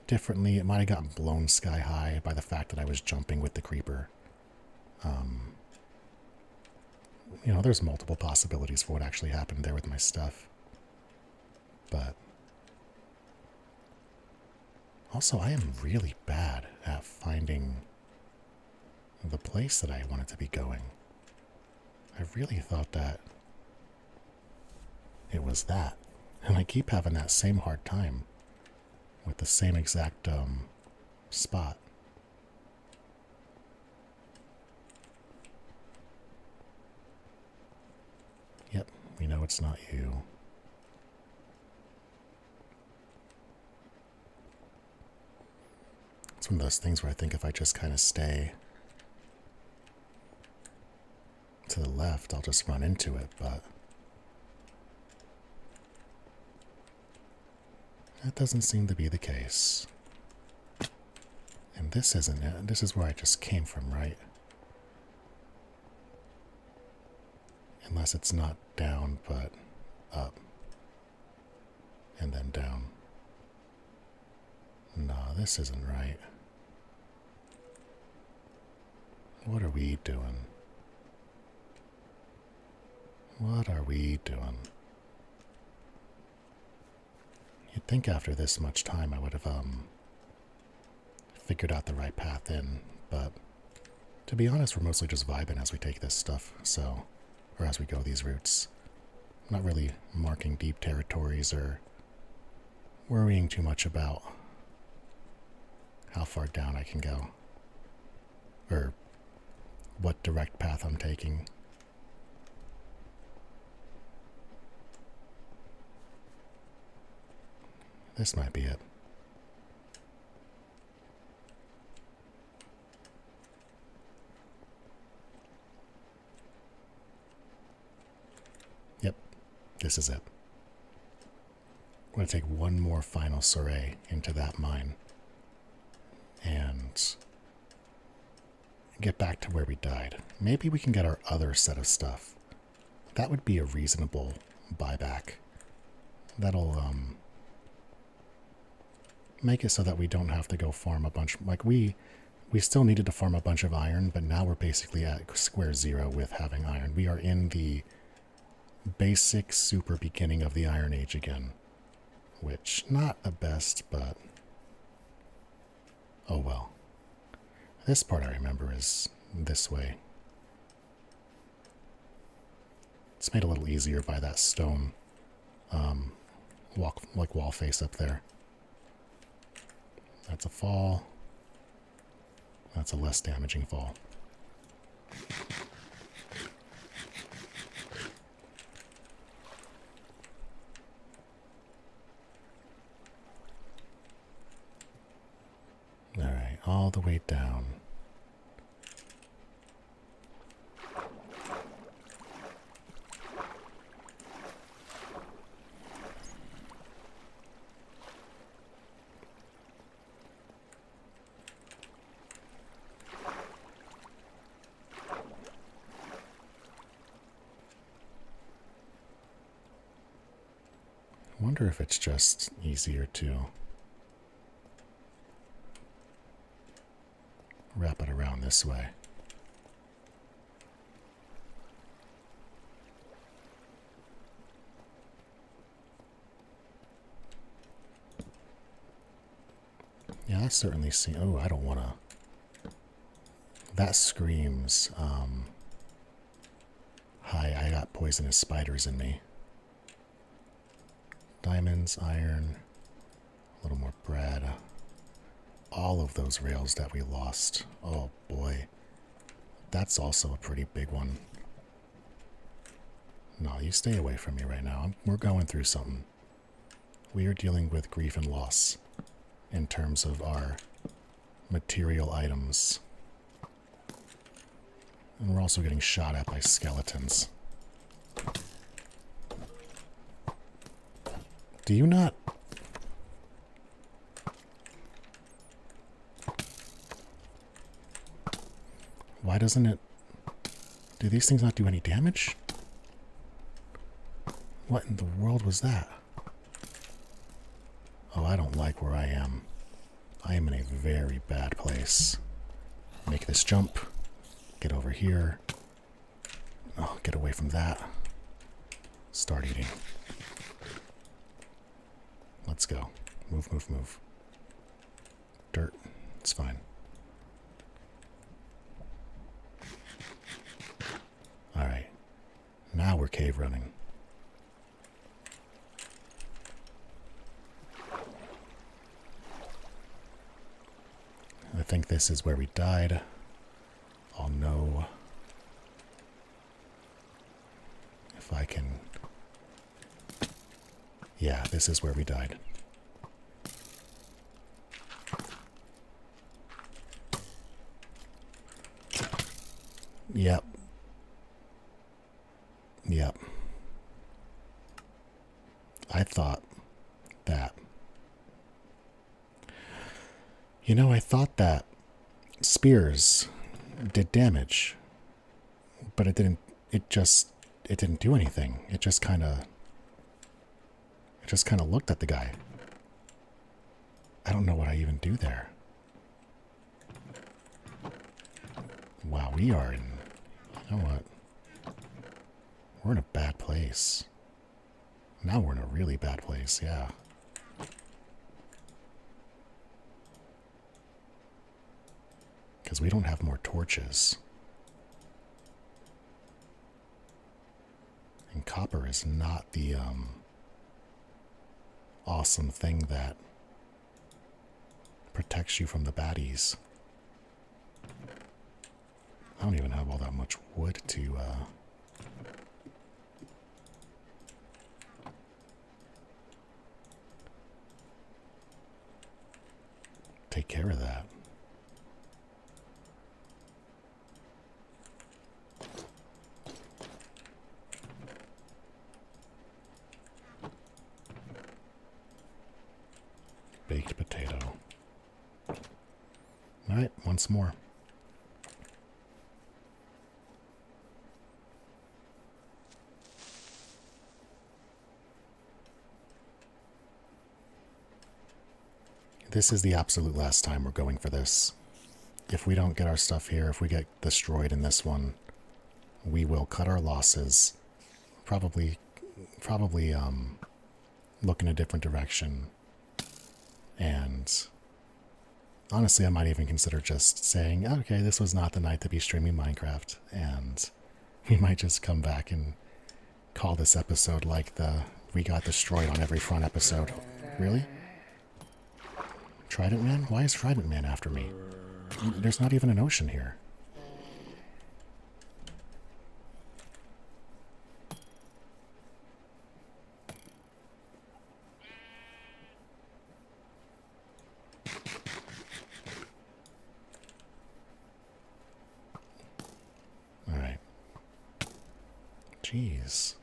A: differently. It might have gotten blown sky high by the fact that I was jumping with the creeper. You know, there's multiple possibilities for what actually happened there with my stuff. But also, I am really bad at finding the place that I wanted to be going. I really thought that it was that. And I keep having that same hard time with the same exact spot. Yep, we know it's not you. It's one of those things where I think if I just kind of stay to the left, I'll just run into it, but that doesn't seem to be the case. And this isn't it. This is where I just came from, right? Unless it's not down, but up. And then down. No, this isn't right. What are we doing? What are we doing? You'd think after this much time I would have figured out the right path in, but to be honest, we're mostly just vibing as we take this stuff, so, or as we go these routes. I'm not really marking deep territories or worrying too much about how far down I can go, or what direct path I'm taking. This might be it. Yep, this is it. I'm going to take one more final soiree into that mine and get back to where we died. Maybe we can get our other set of stuff. That would be a reasonable buyback. That'll make it so that we don't have to go farm a bunch. Like we still needed to farm a bunch of iron, but now we're basically at square zero with having iron. We are in the basic super beginning of the Iron Age again, which not the best, but oh well. This part I remember is this way. It's made a little easier by that stone wall face up there. That's a fall. That's a less damaging fall. All right, all the way down. I wonder if it's just easier to wrap it around this way. Yeah, that certainly seems... Oh, I don't want to... That screams, hi, I got poisonous spiders in me. Diamonds, iron, a little more bread. All of those rails that we lost. Oh boy. That's also a pretty big one. No, you stay away from me right now. We're going through something. We are dealing with grief and loss. in terms of our material items. And we're also getting shot at by skeletons. Do you not... Why doesn't it... Do these things not do any damage? What in the world was that? Oh, I don't like where I am. I am in a very bad place. Make this jump. Get over here. Oh, get away from that. Start eating. Let's go. Move, move, move. Dirt. It's fine. Alright. Now we're cave running. I think this is where we died. I'll know if I can... Yeah, this is where we died. Yep. Yep. I thought that... You know, I thought that spears did damage, but it didn't, it didn't do anything. It just kind of looked at the guy. I don't know what I even do there. Wow, we are in, you know what? We're in a bad place. Now we're in a really bad place, yeah. Because we don't have more torches. And copper is not the awesome thing that protects you from the baddies. I don't even have all that much wood to take care of that. Baked potato. Alright, once more. This is the absolute last time we're going for this. If we don't get our stuff here, if we get destroyed in this one, we will cut our losses. Probably look in a different direction. And honestly, I might even consider just saying, okay, this was not the night to be streaming Minecraft, and we might just come back and call this episode like the we got destroyed on every front episode. Really? Trident Man? Why is Trident Man after me? There's not even an ocean here. Alright. Jeez.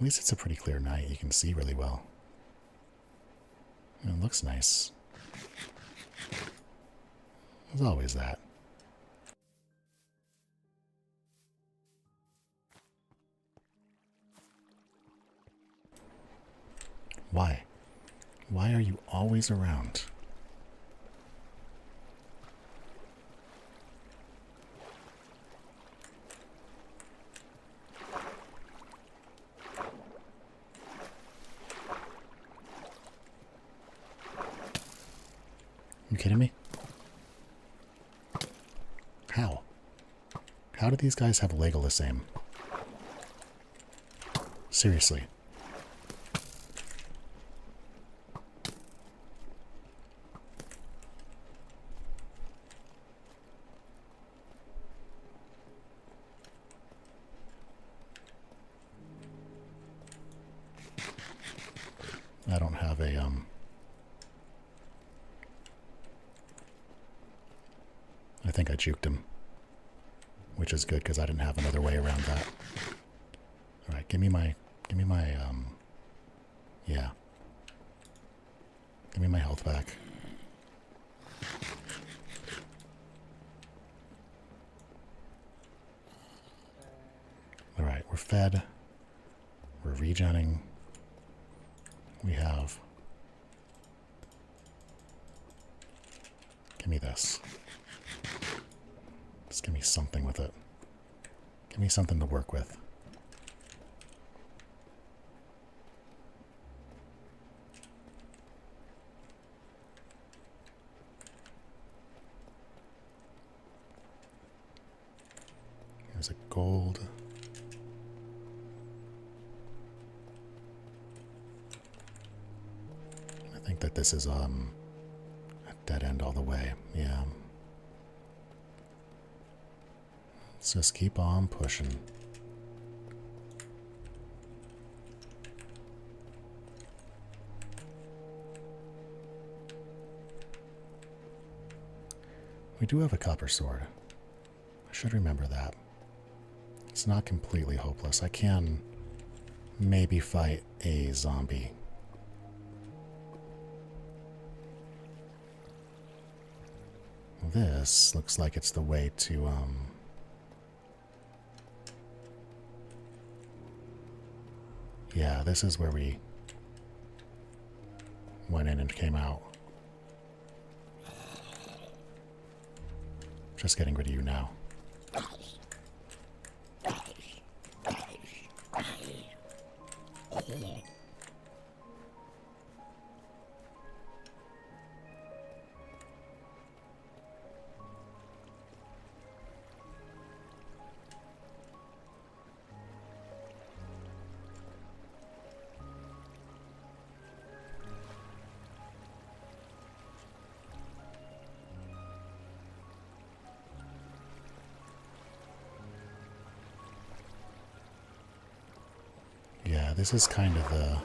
A: least it's a pretty clear night. You can see really well. And it looks nice. There's always that. Why? Why are you always around? You kidding me? How? How do these guys have Legolas aim? Seriously. I don't have a, I think I juked him. Which is good, because I didn't have another way around that. Alright, give me my, yeah. Give me my health back. Alright, we're fed. We're regenning. We have... Give me this. Just give me something with it. Give me something to work with. Here's a gold. I think that this is a dead end all the way. Yeah. Let's just keep on pushing. We do have a copper sword. I should remember that. It's not completely hopeless. I can maybe fight a zombie. This looks like it's the way to, yeah, this is where we went in and came out. Just getting rid of you now. Yeah, this is kind of the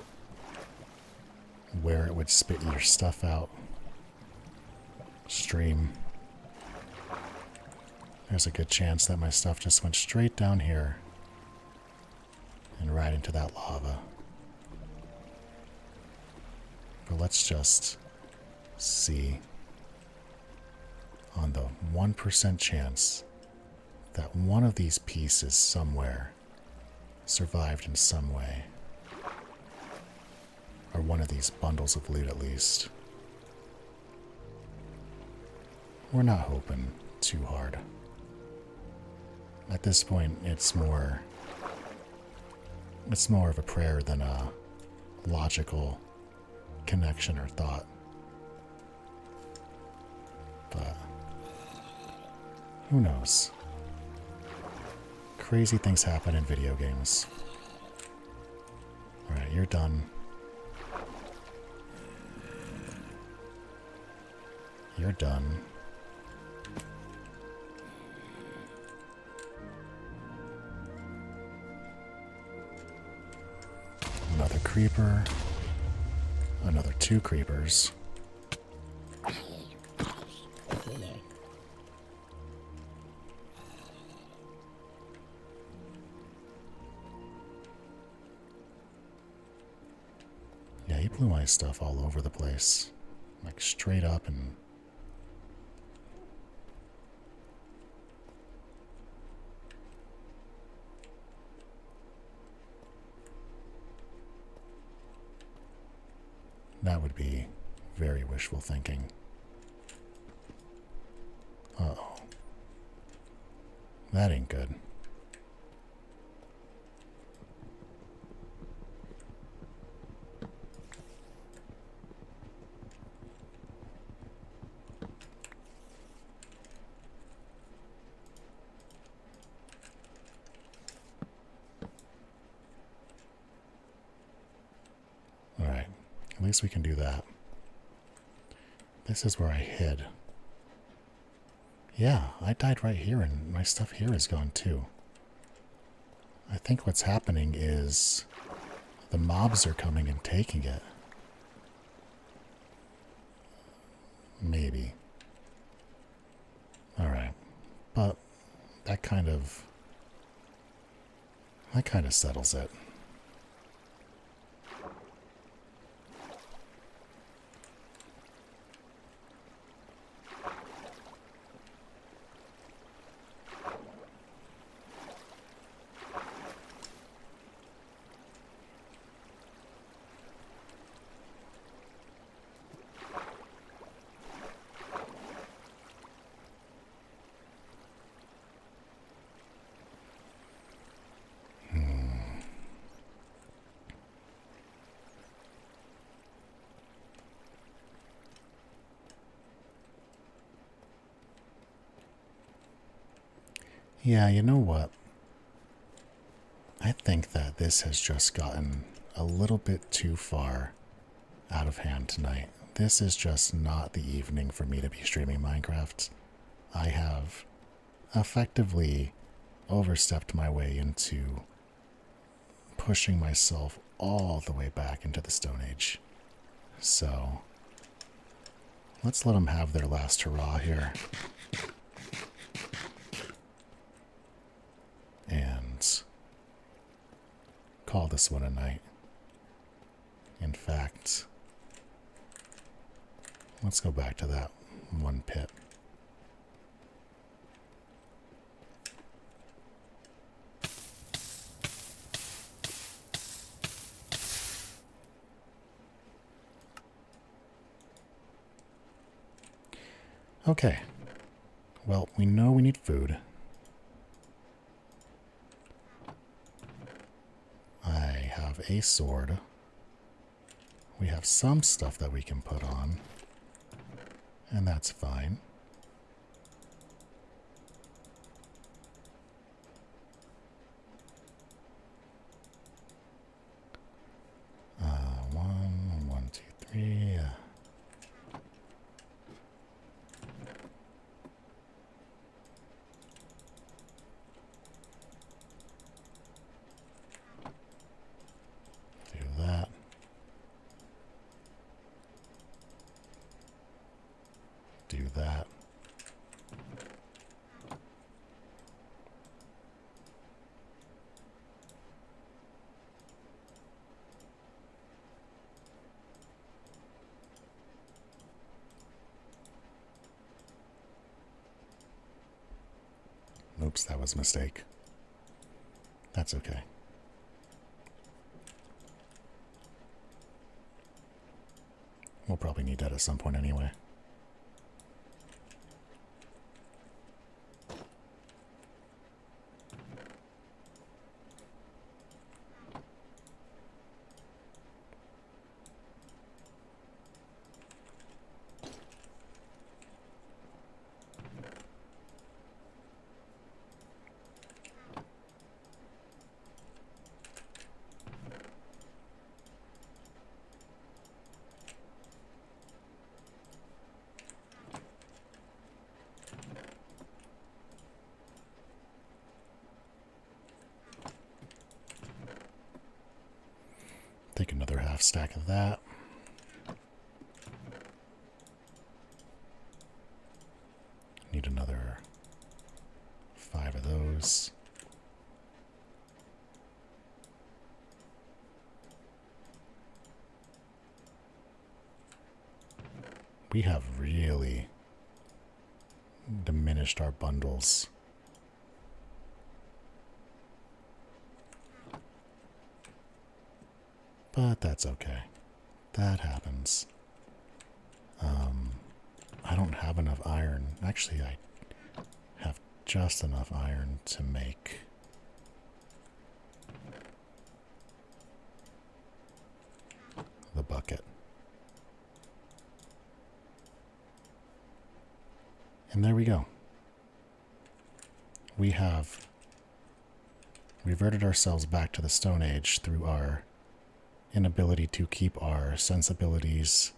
A: where it would spit your stuff out. Stream. There's a good chance that my stuff just went straight down here and right into that lava. But let's just see, on the 1% chance that one of these pieces somewhere survived in some way. Or one of these bundles of loot at least. We're not hoping too hard. At this point, it's more of a prayer than a logical connection or thought. But who knows? Crazy things happen in video games. Alright, you're done. You're done. Another creeper. Another 2 creepers. blue eye stuff all over the place. Like straight up and... That would be very wishful thinking. Uh-oh. That ain't good. Alright, at least we can do that. This is where I hid. Yeah, I died right here and my stuff here is gone too. I think what's happening is the mobs are coming and taking it. Maybe. Alright. But that kind of settles it. Yeah, you know what? I think that this has just gotten a little bit too far out of hand tonight. This is just not the evening for me to be streaming Minecraft. I have effectively overstepped my way into pushing myself all the way back into the Stone Age. So, let's let them have their last hurrah here. And call this one a night. In fact, let's go back to that one pit. Okay. Well, we know we need food. I have a sword. We have some stuff that we can put on. And that's fine. One, two, three. Do that. Do that. Oops, that was a mistake. That's okay. We'll probably need that at some point anyway. Take another half stack of that. Need another 5 of those. We have really diminished our bundles. But that's okay. That happens. I don't have enough iron. Actually, I have just enough iron to make the bucket. And there we go. We have reverted ourselves back to the Stone Age through our inability to keep our sensibilities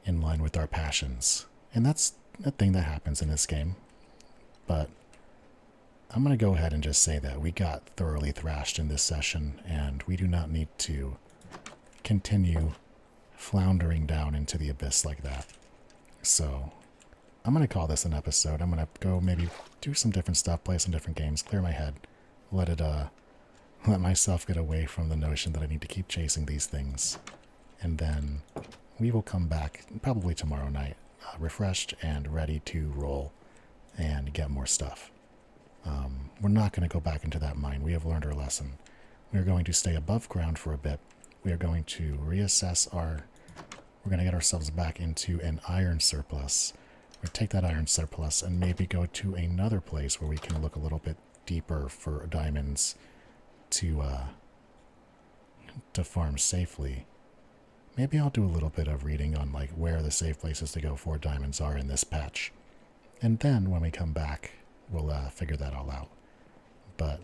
A: in line with our passions. And that's a thing that happens in this game. But I'm going to go ahead and just say that we got thoroughly thrashed in this session, and we do not need to continue floundering down into the abyss like that. So I'm going to call this an episode. I'm going to go maybe do some different stuff, play some different games, clear my head, let myself get away from the notion that I need to keep chasing these things. And then we will come back probably tomorrow night, refreshed and ready to roll and get more stuff. We're not going to go back into that mine. We have learned our lesson. We are going to stay above ground for a bit. We are going to reassess we're going to get ourselves back into an iron surplus. We'll take that iron surplus and maybe go to another place where we can look a little bit deeper for diamonds to farm safely. Maybe I'll do a little bit of reading on like where the safe places to go for diamonds are in this patch. And then when we come back, we'll figure that all out. But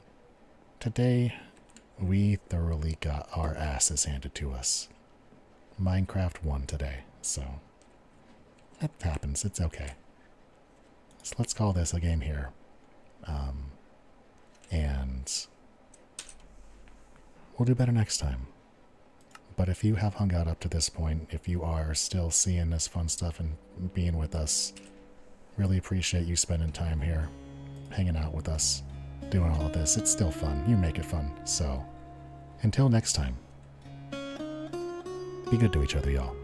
A: today, we thoroughly got our asses handed to us. Minecraft won today, so that happens. It's okay. So let's call this a game here. And we'll do better next time. But if you have hung out up to this point, if you are still seeing this fun stuff and being with us, really appreciate you spending time here, hanging out with us, doing all of this. It's still fun. You make it fun. So until next time, be good to each other, y'all.